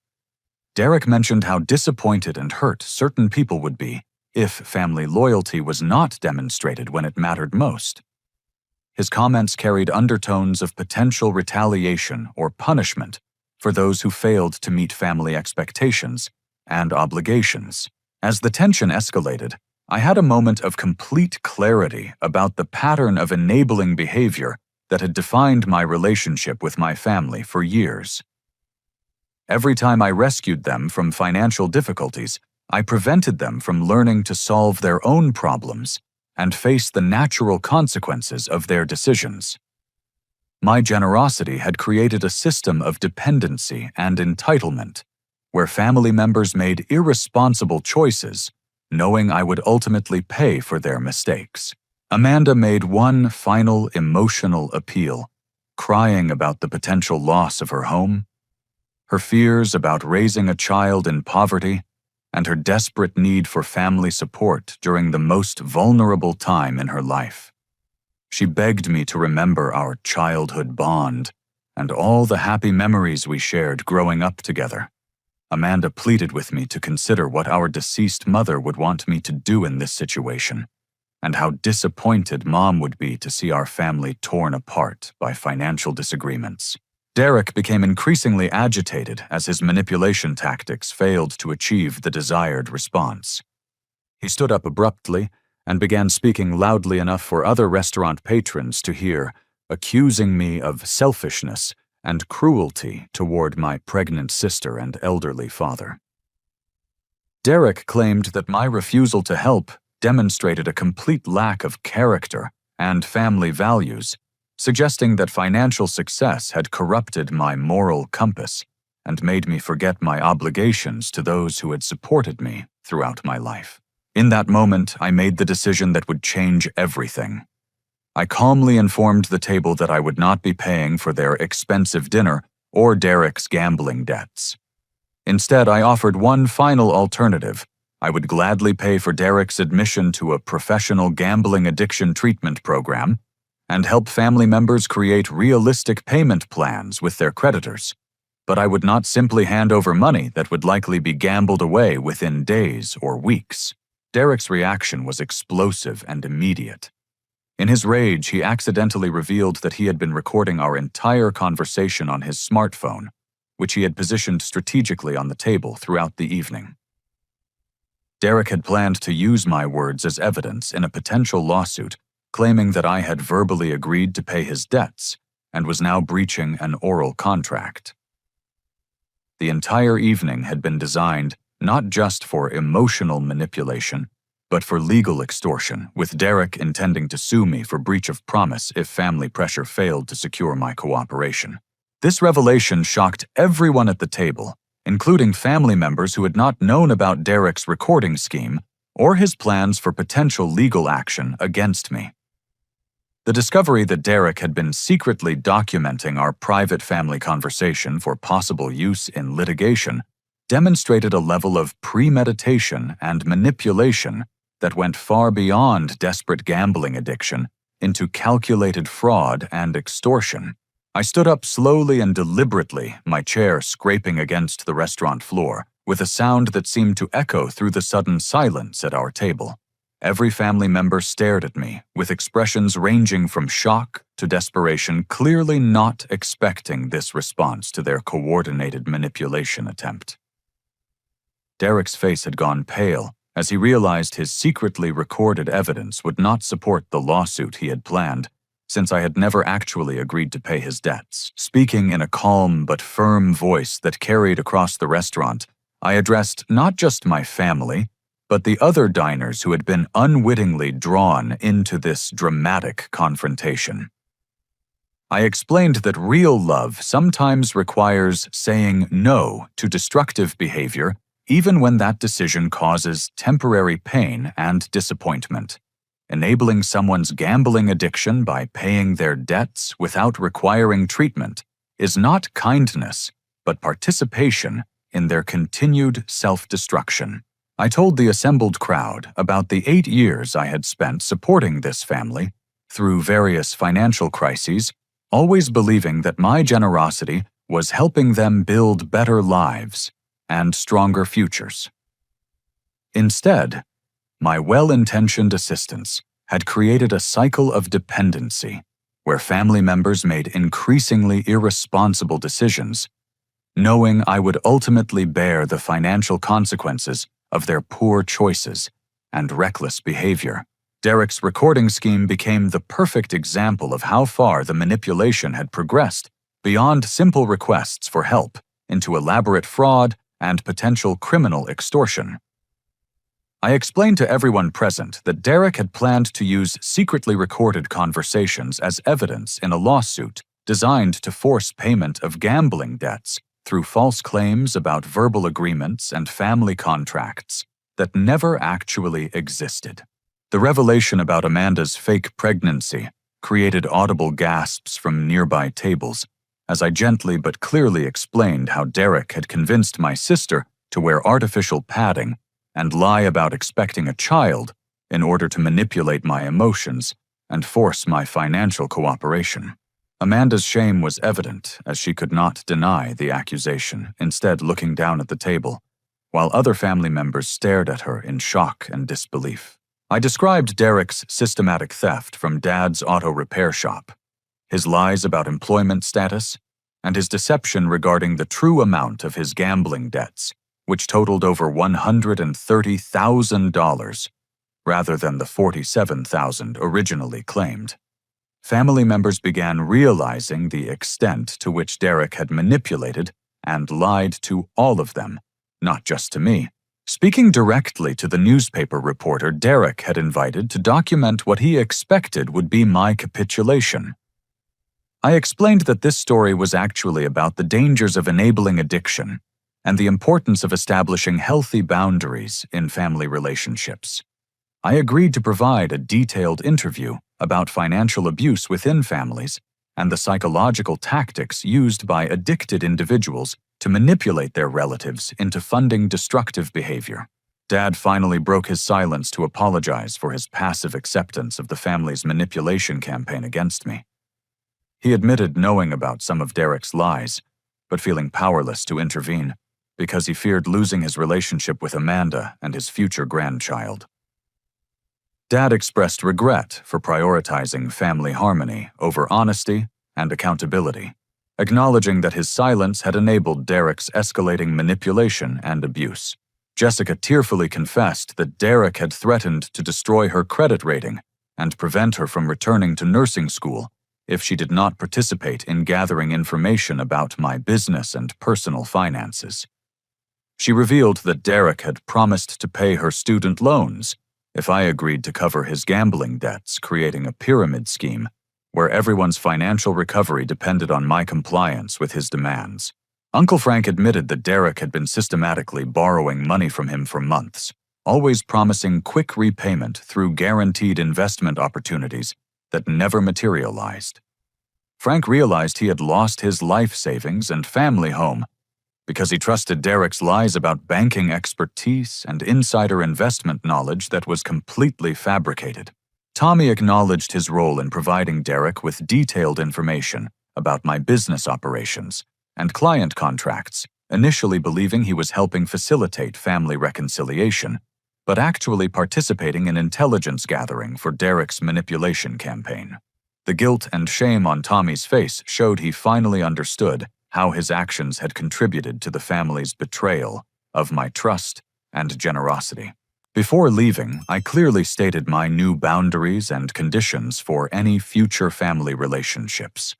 Derek mentioned how disappointed and hurt certain people would be if family loyalty was not demonstrated when it mattered most. His comments carried undertones of potential retaliation or punishment for those who failed to meet family expectations and obligations. As the tension escalated, I had a moment of complete clarity about the pattern of enabling behavior that had defined my relationship with my family for years. Every time I rescued them from financial difficulties, I prevented them from learning to solve their own problems and face the natural consequences of their decisions. My generosity had created a system of dependency and entitlement, where family members made irresponsible choices, knowing I would ultimately pay for their mistakes. Amanda made one final emotional appeal, crying about the potential loss of her home, her fears about raising a child in poverty, and her desperate need for family support during the most vulnerable time in her life. She begged me to remember our childhood bond and all the happy memories we shared growing up together. Amanda pleaded with me to consider what our deceased mother would want me to do in this situation, and how disappointed Mom would be to see our family torn apart by financial disagreements. Derek became increasingly agitated as his manipulation tactics failed to achieve the desired response. He stood up abruptly and began speaking loudly enough for other restaurant patrons to hear, accusing me of selfishness and cruelty toward my pregnant sister and elderly father. Derek claimed that my refusal to help demonstrated a complete lack of character and family values, suggesting that financial success had corrupted my moral compass and made me forget my obligations to those who had supported me throughout my life. In that moment, I made the decision that would change everything. I calmly informed the table that I would not be paying for their expensive dinner or Derek's gambling debts. Instead, I offered one final alternative. I would gladly pay for Derek's admission to a professional gambling addiction treatment program and help family members create realistic payment plans with their creditors. But I would not simply hand over money that would likely be gambled away within days or weeks. Derek's reaction was explosive and immediate. In his rage, he accidentally revealed that he had been recording our entire conversation on his smartphone, which he had positioned strategically on the table throughout the evening. Derek had planned to use my words as evidence in a potential lawsuit, claiming that I had verbally agreed to pay his debts and was now breaching an oral contract. The entire evening had been designed not just for emotional manipulation, but for legal extortion, with Derek intending to sue me for breach of promise if family pressure failed to secure my cooperation. This revelation shocked everyone at the table, including family members who had not known about Derek's recording scheme or his plans for potential legal action against me. The discovery that Derek had been secretly documenting our private family conversation for possible use in litigation demonstrated a level of premeditation and manipulation that went far beyond desperate gambling addiction into calculated fraud and extortion. I stood up slowly and deliberately, my chair scraping against the restaurant floor, with a sound that seemed to echo through the sudden silence at our table. Every family member stared at me, with expressions ranging from shock to desperation, clearly not expecting this response to their coordinated manipulation attempt. Derek's face had gone pale as he realized his secretly recorded evidence would not support the lawsuit he had planned, since I had never actually agreed to pay his debts. Speaking in a calm but firm voice that carried across the restaurant, I addressed not just my family, but the other diners who had been unwittingly drawn into this dramatic confrontation. I explained that real love sometimes requires saying no to destructive behavior, even when that decision causes temporary pain and disappointment. Enabling someone's gambling addiction by paying their debts without requiring treatment is not kindness, but participation in their continued self-destruction. I told the assembled crowd about the 8 years I had spent supporting this family through various financial crises, always believing that my generosity was helping them build better lives and stronger futures. Instead, my well-intentioned assistance had created a cycle of dependency where family members made increasingly irresponsible decisions, knowing I would ultimately bear the financial consequences of their poor choices and reckless behavior. Derek's recording scheme became the perfect example of how far the manipulation had progressed beyond simple requests for help into elaborate fraud and potential criminal extortion. I explained to everyone present that Derek had planned to use secretly recorded conversations as evidence in a lawsuit designed to force payment of gambling debts through false claims about verbal agreements and family contracts that never actually existed. The revelation about Amanda's fake pregnancy created audible gasps from nearby tables as I gently but clearly explained how Derek had convinced my sister to wear artificial padding and lie about expecting a child in order to manipulate my emotions and force my financial cooperation. Amanda's shame was evident as she could not deny the accusation, instead looking down at the table, while other family members stared at her in shock and disbelief. I described Derek's systematic theft from Dad's auto repair shop, his lies about employment status, and his deception regarding the true amount of his gambling debts, which totaled over $130,000, rather than the $47,000 originally claimed. Family members began realizing the extent to which Derek had manipulated and lied to all of them, not just to me. Speaking directly to the newspaper reporter Derek had invited to document what he expected would be my capitulation. I explained that this story was actually about the dangers of enabling addiction and the importance of establishing healthy boundaries in family relationships. I agreed to provide a detailed interview about financial abuse within families and the psychological tactics used by addicted individuals to manipulate their relatives into funding destructive behavior. Dad finally broke his silence to apologize for his passive acceptance of the family's manipulation campaign against me. He admitted knowing about some of Derek's lies, but feeling powerless to intervene because he feared losing his relationship with Amanda and his future grandchild. Dad expressed regret for prioritizing family harmony over honesty and accountability, acknowledging that his silence had enabled Derek's escalating manipulation and abuse. Jessica tearfully confessed that Derek had threatened to destroy her credit rating and prevent her from returning to nursing school if she did not participate in gathering information about my business and personal finances. She revealed that Derek had promised to pay her student loans if I agreed to cover his gambling debts, creating a pyramid scheme where everyone's financial recovery depended on my compliance with his demands. Uncle Frank admitted that Derek had been systematically borrowing money from him for months, always promising quick repayment through guaranteed investment opportunities that never materialized. Frank realized he had lost his life savings and family home because he trusted Derek's lies about banking expertise and insider investment knowledge that was completely fabricated. Tommy acknowledged his role in providing Derek with detailed information about my business operations and client contracts, initially believing he was helping facilitate family reconciliation, but actually participating in intelligence gathering for Derek's manipulation campaign. The guilt and shame on Tommy's face showed he finally understood how his actions had contributed to the family's betrayal of my trust and generosity. Before leaving, I clearly stated my new boundaries and conditions for any future family relationships.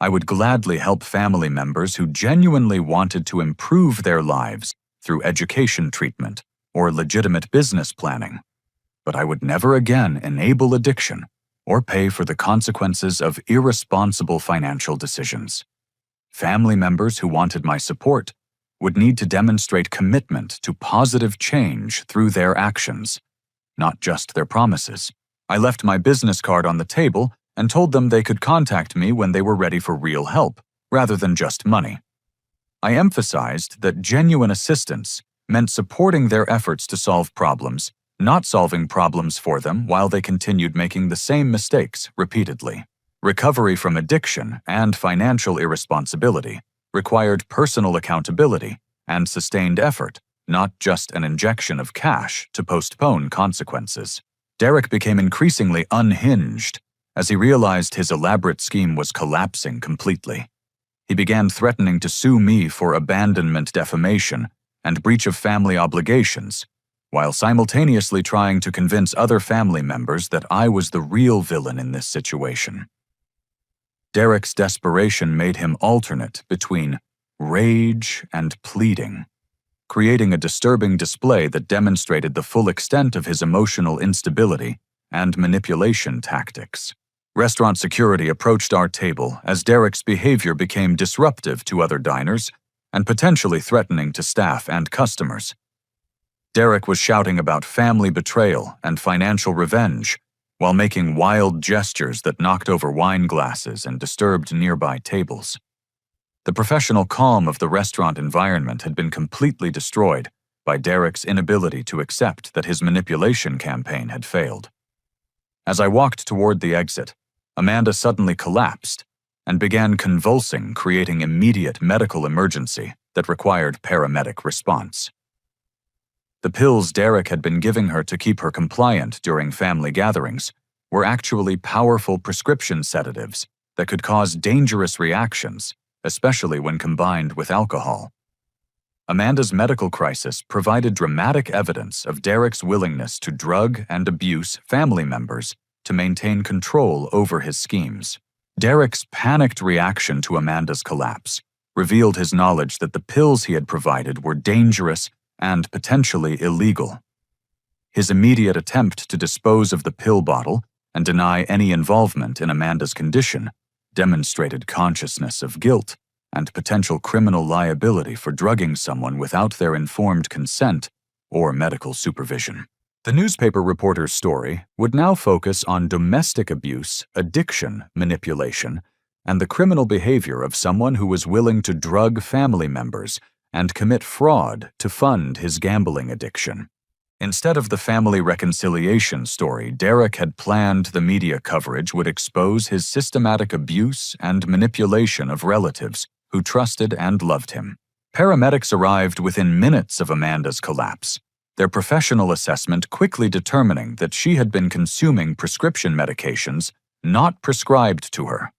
I would gladly help family members who genuinely wanted to improve their lives through education treatment or legitimate business planning, but I would never again enable addiction or pay for the consequences of irresponsible financial decisions. Family members who wanted my support would need to demonstrate commitment to positive change through their actions, not just their promises. I left my business card on the table and told them they could contact me when they were ready for real help, rather than just money. I emphasized that genuine assistance meant supporting their efforts to solve problems, not solving problems for them while they continued making the same mistakes repeatedly. Recovery from addiction and financial irresponsibility required personal accountability and sustained effort, not just an injection of cash to postpone consequences. Derek became increasingly unhinged as he realized his elaborate scheme was collapsing completely. He began threatening to sue me for abandonment defamation and breach of family obligations, while simultaneously trying to convince other family members that I was the real villain in this situation. Derek's desperation made him alternate between rage and pleading, creating a disturbing display that demonstrated the full extent of his emotional instability and manipulation tactics. Restaurant security approached our table as Derek's behavior became disruptive to other diners and potentially threatening to staff and customers. Derek was shouting about family betrayal and financial revenge, while making wild gestures that knocked over wine glasses and disturbed nearby tables. The professional calm of the restaurant environment had been completely destroyed by Derek's inability to accept that his manipulation campaign had failed. As I walked toward the exit, Amanda suddenly collapsed and began convulsing, creating immediate medical emergency that required paramedic response. The pills Derek had been giving her to keep her compliant during family gatherings were actually powerful prescription sedatives that could cause dangerous reactions, especially when combined with alcohol. Amanda's medical crisis provided dramatic evidence of Derek's willingness to drug and abuse family members to maintain control over his schemes. Derek's panicked reaction to Amanda's collapse revealed his knowledge that the pills he had provided were dangerous and potentially illegal. His immediate attempt to dispose of the pill bottle and deny any involvement in Amanda's condition demonstrated consciousness of guilt and potential criminal liability for drugging someone without their informed consent or medical supervision. The newspaper reporter's story would now focus on domestic abuse, addiction, manipulation, and the criminal behavior of someone who was willing to drug family members and commit fraud to fund his gambling addiction. Instead of the family reconciliation story Derek had planned, the media coverage would expose his systematic abuse and manipulation of relatives who trusted and loved him. Paramedics arrived within minutes of Amanda's collapse, their professional assessment quickly determining that she had been consuming prescription medications not prescribed to her.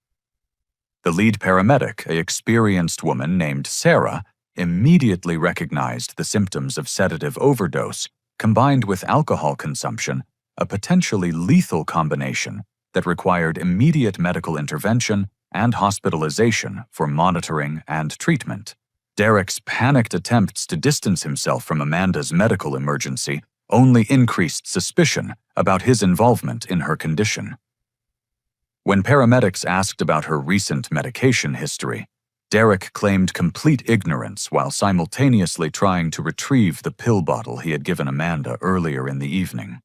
The lead paramedic, an experienced woman named Sarah, immediately recognized the symptoms of sedative overdose combined with alcohol consumption, a potentially lethal combination that required immediate medical intervention and hospitalization for monitoring and treatment. Derek's panicked attempts to distance himself from Amanda's medical emergency only increased suspicion about his involvement in her condition. When paramedics asked about her recent medication history, Derek claimed complete ignorance while simultaneously trying to retrieve the pill bottle he had given Amanda earlier in the evening.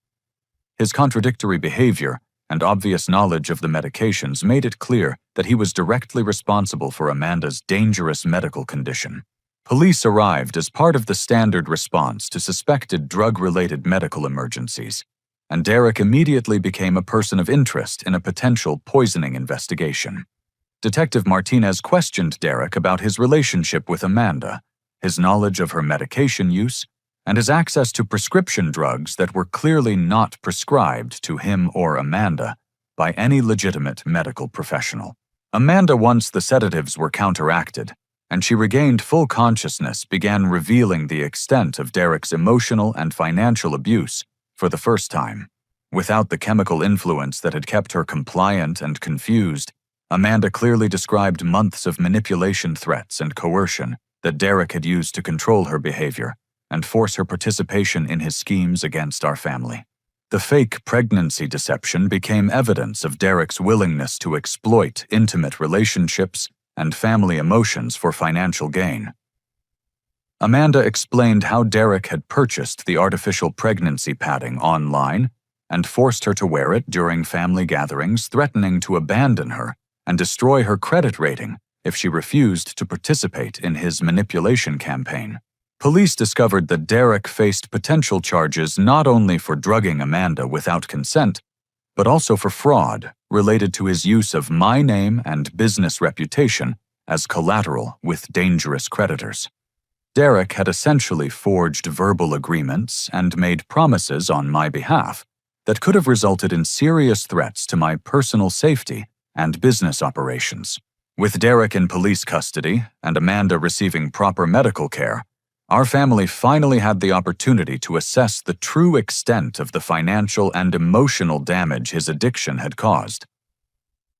His contradictory behavior and obvious knowledge of the medications made it clear that he was directly responsible for Amanda's dangerous medical condition. Police arrived as part of the standard response to suspected drug-related medical emergencies, and Derek immediately became a person of interest in a potential poisoning investigation. Detective Martinez questioned Derek about his relationship with Amanda, his knowledge of her medication use, and his access to prescription drugs that were clearly not prescribed to him or Amanda by any legitimate medical professional. Amanda, once the sedatives were counteracted, and she regained full consciousness, began revealing the extent of Derek's emotional and financial abuse for the first time. Without the chemical influence that had kept her compliant and confused, Amanda clearly described months of manipulation, threats, and coercion that Derek had used to control her behavior and force her participation in his schemes against our family. The fake pregnancy deception became evidence of Derek's willingness to exploit intimate relationships and family emotions for financial gain. Amanda explained how Derek had purchased the artificial pregnancy padding online and forced her to wear it during family gatherings, threatening to abandon her and destroy her credit rating if she refused to participate in his manipulation campaign. Police discovered that Derek faced potential charges not only for drugging Amanda without consent, but also for fraud related to his use of my name and business reputation as collateral with dangerous creditors. Derek had essentially forged verbal agreements and made promises on my behalf that could have resulted in serious threats to my personal safety and business operations. With Derek in police custody and Amanda receiving proper medical care, our family finally had the opportunity to assess the true extent of the financial and emotional damage his addiction had caused.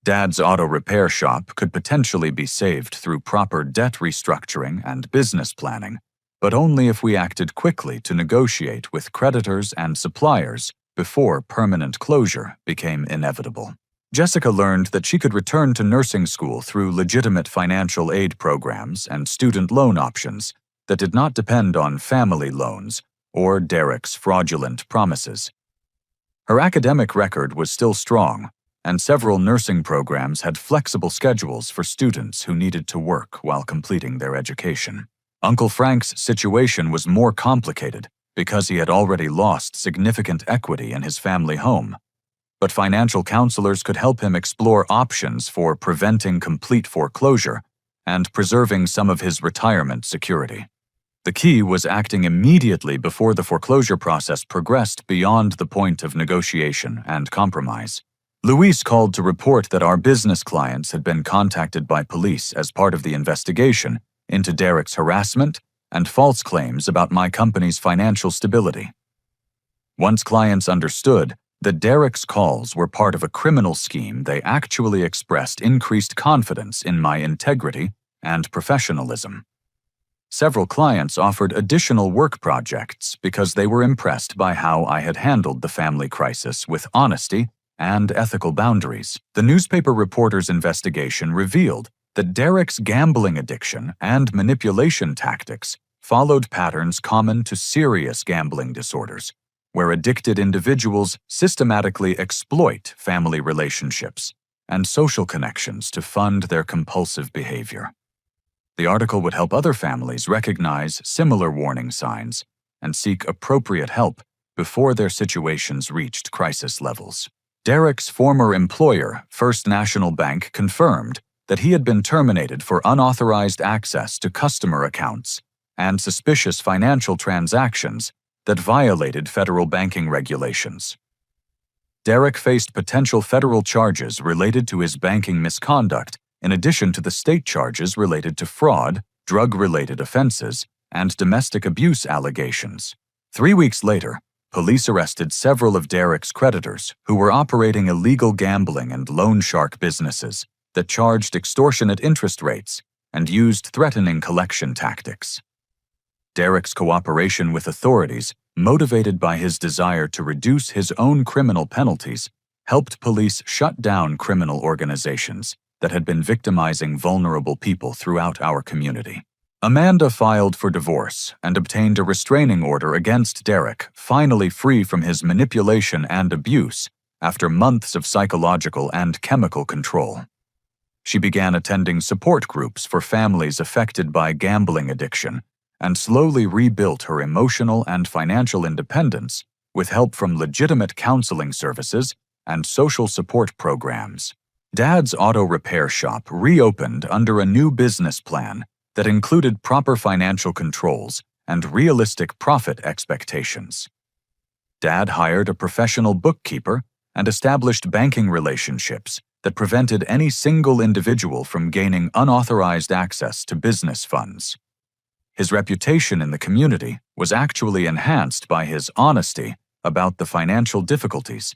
Dad's auto repair shop could potentially be saved through proper debt restructuring and business planning, but only if we acted quickly to negotiate with creditors and suppliers before permanent closure became inevitable. Jessica learned that she could return to nursing school through legitimate financial aid programs and student loan options that did not depend on family loans or Derek's fraudulent promises. Her academic record was still strong, and several nursing programs had flexible schedules for students who needed to work while completing their education. Uncle Frank's situation was more complicated because he had already lost significant equity in his family home, but financial counselors could help him explore options for preventing complete foreclosure and preserving some of his retirement security. The key was acting immediately before the foreclosure process progressed beyond the point of negotiation and compromise. Luis called to report that our business clients had been contacted by police as part of the investigation into Derek's harassment and false claims about my company's financial stability. Once clients understood that Derek's calls were part of a criminal scheme, they actually expressed increased confidence in my integrity and professionalism. Several clients offered additional work projects because they were impressed by how I had handled the family crisis with honesty and ethical boundaries. The newspaper reporter's investigation revealed that Derek's gambling addiction and manipulation tactics followed patterns common to serious gambling disorders, where addicted individuals systematically exploit family relationships and social connections to fund their compulsive behavior. The article would help other families recognize similar warning signs and seek appropriate help before their situations reached crisis levels. Derek's former employer, First National Bank, confirmed that he had been terminated for unauthorized access to customer accounts and suspicious financial transactions that violated federal banking regulations. Derek faced potential federal charges related to his banking misconduct, in addition to the state charges related to fraud, drug-related offenses, and domestic abuse allegations. 3 weeks later, police arrested several of Derek's creditors who were operating illegal gambling and loan shark businesses that charged extortionate interest rates and used threatening collection tactics. Derek's cooperation with authorities, motivated by his desire to reduce his own criminal penalties, helped police shut down criminal organizations that had been victimizing vulnerable people throughout our community. Amanda filed for divorce and obtained a restraining order against Derek, finally free from his manipulation and abuse after months of psychological and chemical control. She began attending support groups for families affected by gambling addiction and slowly rebuilt her emotional and financial independence with help from legitimate counseling services and social support programs. Dad's auto repair shop reopened under a new business plan that included proper financial controls and realistic profit expectations. Dad hired a professional bookkeeper and established banking relationships that prevented any single individual from gaining unauthorized access to business funds. His reputation in the community was actually enhanced by his honesty about the financial difficulties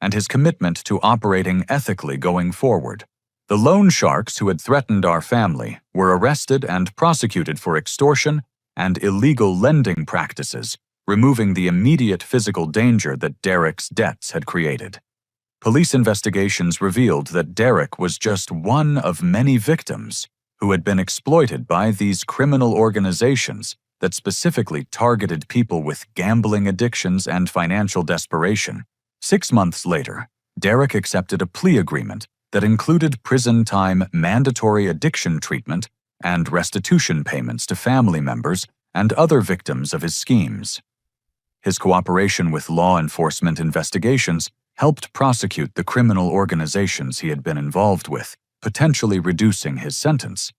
and his commitment to operating ethically going forward. The loan sharks who had threatened our family were arrested and prosecuted for extortion and illegal lending practices, removing the immediate physical danger that Derek's debts had created. Police investigations revealed that Derek was just one of many victims who had been exploited by these criminal organizations that specifically targeted people with gambling addictions and financial desperation. 6 months later, Derek accepted a plea agreement that included prison time, mandatory addiction treatment, and restitution payments to family members and other victims of his schemes. His cooperation with law enforcement investigations helped prosecute the criminal organizations he had been involved with, potentially reducing his sentence,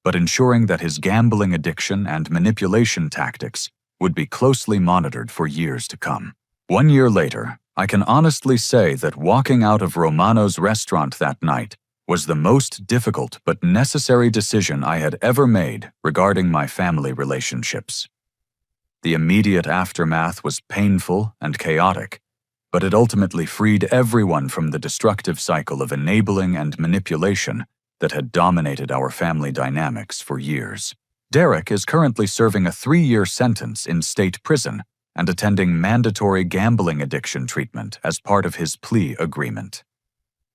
but ensuring that his gambling addiction and manipulation tactics would be closely monitored for years to come. 1 year later, I can honestly say that walking out of Romano's restaurant that night was the most difficult but necessary decision I had ever made regarding my family relationships. The immediate aftermath was painful and chaotic, but it ultimately freed everyone from the destructive cycle of enabling and manipulation that had dominated our family dynamics for years. Derek is currently serving a 3-year sentence in state prison and attending mandatory gambling addiction treatment as part of his plea agreement.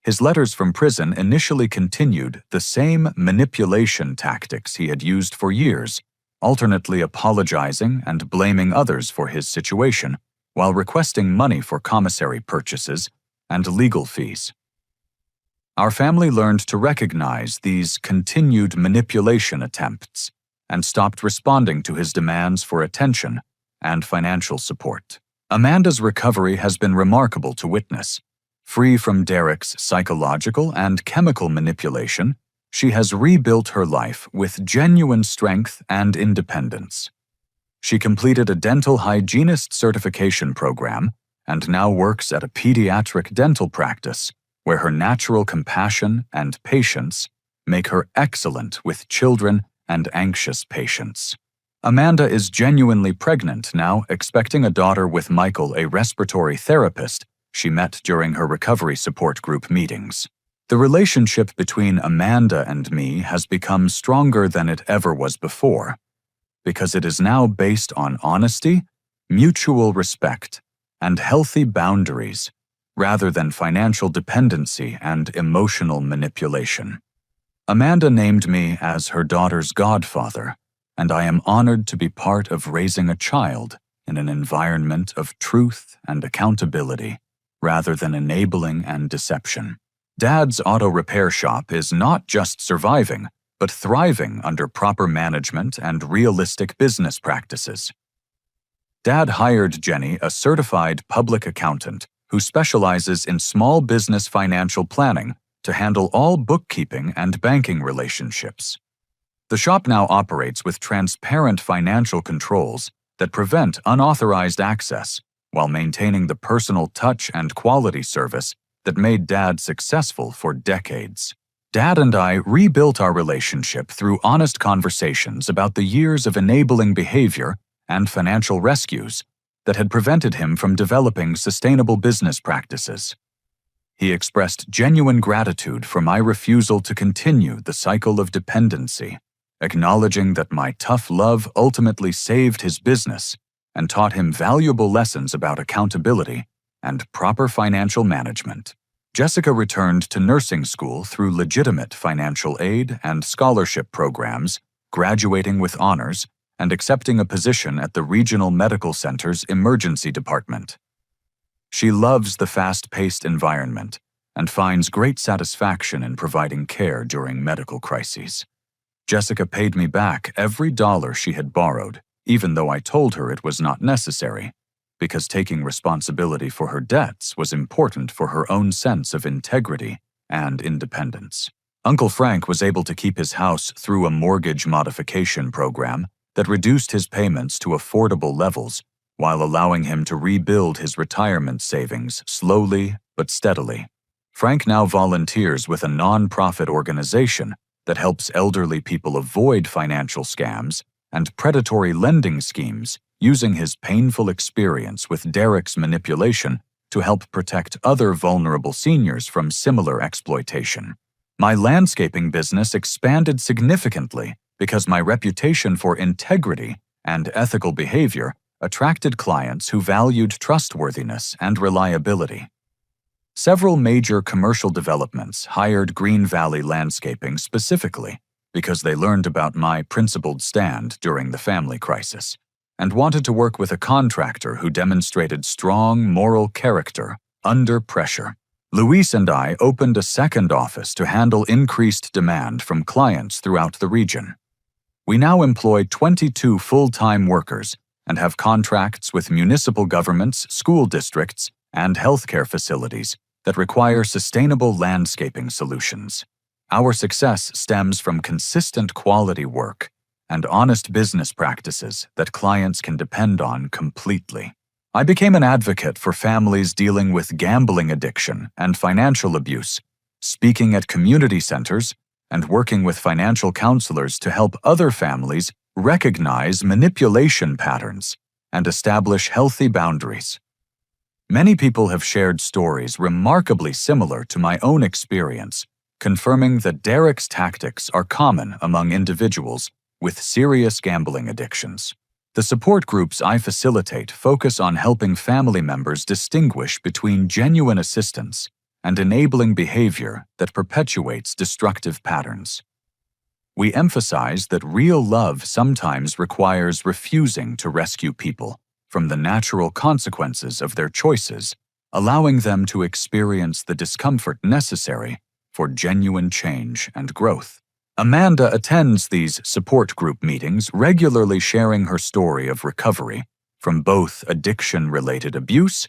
His letters from prison initially continued the same manipulation tactics he had used for years, alternately apologizing and blaming others for his situation, while requesting money for commissary purchases and legal fees. Our family learned to recognize these continued manipulation attempts and stopped responding to his demands for attention and financial support. Amanda's recovery has been remarkable to witness. Free from Derek's psychological and chemical manipulation, she has rebuilt her life with genuine strength and independence. She completed a dental hygienist certification program and now works at a pediatric dental practice where her natural compassion and patience make her excellent with children and anxious patients. Amanda is genuinely pregnant now, expecting a daughter with Michael, a respiratory therapist she met during her recovery support group meetings. The relationship between Amanda and me has become stronger than it ever was before, because it is now based on honesty, mutual respect, and healthy boundaries, rather than financial dependency and emotional manipulation. Amanda named me as her daughter's godfather, and I am honored to be part of raising a child in an environment of truth and accountability, rather than enabling and deception. Dad's auto repair shop is not just surviving, but thriving under proper management and realistic business practices. Dad hired Jenny, a certified public accountant who specializes in small business financial planning, to handle all bookkeeping and banking relationships. The shop now operates with transparent financial controls that prevent unauthorized access while maintaining the personal touch and quality service that made Dad successful for decades. Dad and I rebuilt our relationship through honest conversations about the years of enabling behavior and financial rescues that had prevented him from developing sustainable business practices. He expressed genuine gratitude for my refusal to continue the cycle of dependency, acknowledging that my tough love ultimately saved his business and taught him valuable lessons about accountability and proper financial management. Jessica returned to nursing school through legitimate financial aid and scholarship programs, graduating with honors and accepting a position at the Regional Medical Center's emergency department. She loves the fast-paced environment and finds great satisfaction in providing care during medical crises. Jessica paid me back every dollar she had borrowed, even though I told her it was not necessary, because taking responsibility for her debts was important for her own sense of integrity and independence. Uncle Frank was able to keep his house through a mortgage modification program that reduced his payments to affordable levels while allowing him to rebuild his retirement savings slowly but steadily. Frank now volunteers with a non-profit organization that helps elderly people avoid financial scams and predatory lending schemes, using his painful experience with Derek's manipulation to help protect other vulnerable seniors from similar exploitation. My landscaping business expanded significantly because my reputation for integrity and ethical behavior attracted clients who valued trustworthiness and reliability. Several major commercial developments hired Green Valley Landscaping specifically because they learned about my principled stand during the family crisis and wanted to work with a contractor who demonstrated strong moral character under pressure. Luis and I opened a second office to handle increased demand from clients throughout the region. We now employ 22 full-time workers and have contracts with municipal governments, school districts, and healthcare facilities that require sustainable landscaping solutions. Our success stems from consistent quality work and honest business practices that clients can depend on completely. I became an advocate for families dealing with gambling addiction and financial abuse, speaking at community centers and working with financial counselors to help other families recognize manipulation patterns and establish healthy boundaries. Many people have shared stories remarkably similar to my own experience, confirming that Derek's tactics are common among individuals with serious gambling addictions. The support groups I facilitate focus on helping family members distinguish between genuine assistance and enabling behavior that perpetuates destructive patterns. We emphasize that real love sometimes requires refusing to rescue people from the natural consequences of their choices, allowing them to experience the discomfort necessary for genuine change and growth. Amanda attends these support group meetings, regularly sharing her story of recovery from both addiction-related abuse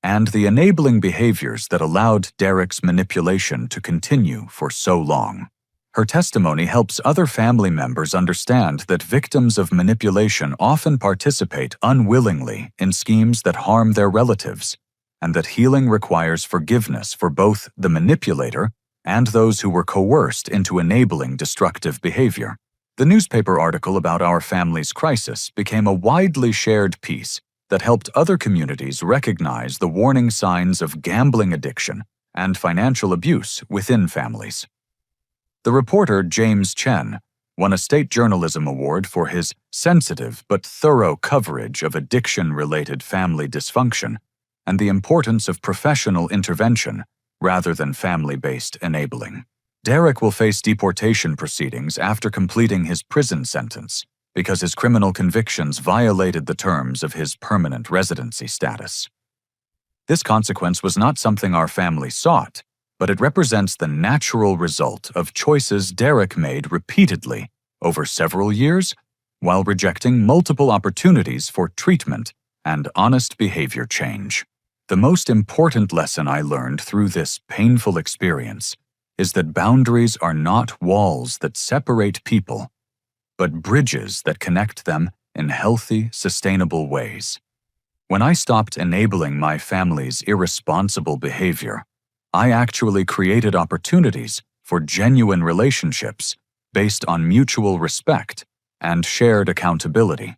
and the enabling behaviors that allowed Derek's manipulation to continue for so long. Her testimony helps other family members understand that victims of manipulation often participate unwillingly in schemes that harm their relatives, and that healing requires forgiveness for both the manipulator and those who were coerced into enabling destructive behavior. The newspaper article about our family's crisis became a widely shared piece that helped other communities recognize the warning signs of gambling addiction and financial abuse within families. The reporter James Chen won a state journalism award for his sensitive but thorough coverage of addiction-related family dysfunction and the importance of professional intervention rather than family-based enabling. Derek will face deportation proceedings after completing his prison sentence because his criminal convictions violated the terms of his permanent residency status. This consequence was not something our family sought, but it represents the natural result of choices Derek made repeatedly over several years while rejecting multiple opportunities for treatment and honest behavior change. The most important lesson I learned through this painful experience is that boundaries are not walls that separate people, but bridges that connect them in healthy, sustainable ways. When I stopped enabling my family's irresponsible behavior, I actually created opportunities for genuine relationships based on mutual respect and shared accountability,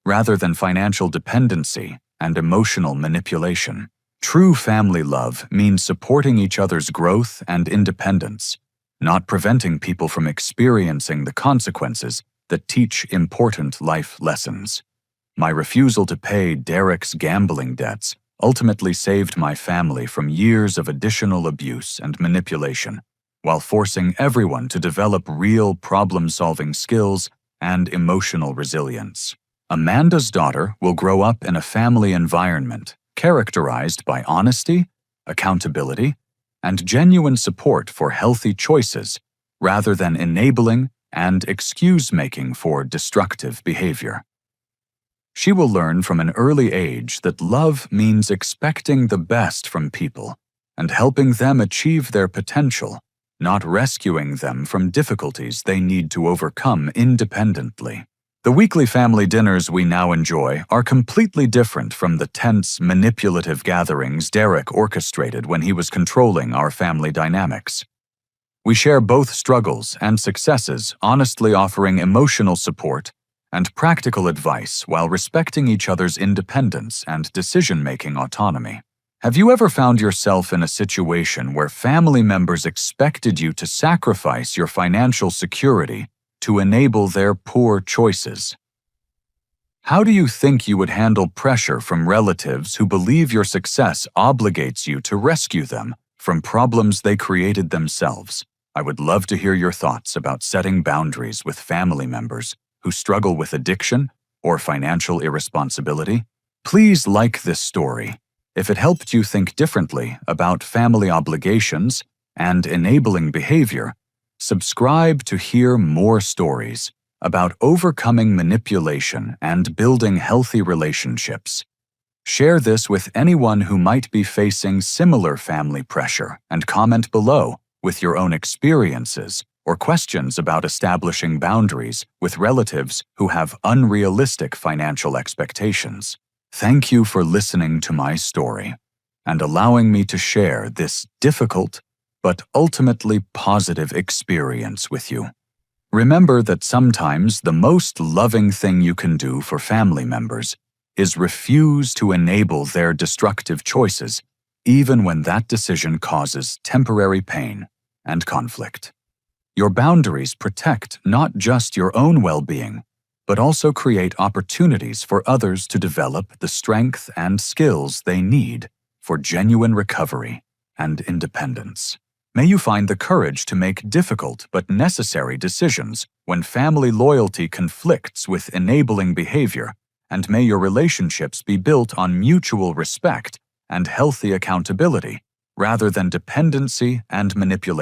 rather than financial dependency and emotional manipulation. True family love means supporting each other's growth and independence, not preventing people from experiencing the consequences that teach important life lessons. My refusal to pay Derek's gambling debts ultimately saved my family from years of additional abuse and manipulation, while forcing everyone to develop real problem-solving skills and emotional resilience. Amanda's daughter will grow up in a family environment characterized by honesty, accountability, and genuine support for healthy choices, rather than enabling and excuse-making for destructive behavior. She will learn from an early age that love means expecting the best from people and helping them achieve their potential, not rescuing them from difficulties they need to overcome independently. The weekly family dinners we now enjoy are completely different from the tense, manipulative gatherings Derek orchestrated when he was controlling our family dynamics. We share both struggles and successes, honestly offering emotional support and practical advice while respecting each other's independence and decision-making autonomy. Have you ever found yourself in a situation where family members expected you to sacrifice your financial security to enable their poor choices? How do you think you would handle pressure from relatives who believe your success obligates you to rescue them from problems they created themselves? I would love to hear your thoughts about setting boundaries with family members who struggle with addiction or financial irresponsibility. Please like this story if it helped you think differently about family obligations and enabling behavior. Subscribe to hear more stories about overcoming manipulation and building healthy relationships. Share this with anyone who might be facing similar family pressure and comment below with your own experiences or questions about establishing boundaries with relatives who have unrealistic financial expectations. Thank you for listening to my story and allowing me to share this difficult but ultimately positive experience with you. Remember that sometimes the most loving thing you can do for family members is refuse to enable their destructive choices, even when that decision causes temporary pain and conflict. Your boundaries protect not just your own well-being, but also create opportunities for others to develop the strength and skills they need for genuine recovery and independence. May you find the courage to make difficult but necessary decisions when family loyalty conflicts with enabling behavior, and may your relationships be built on mutual respect and healthy accountability rather than dependency and manipulation.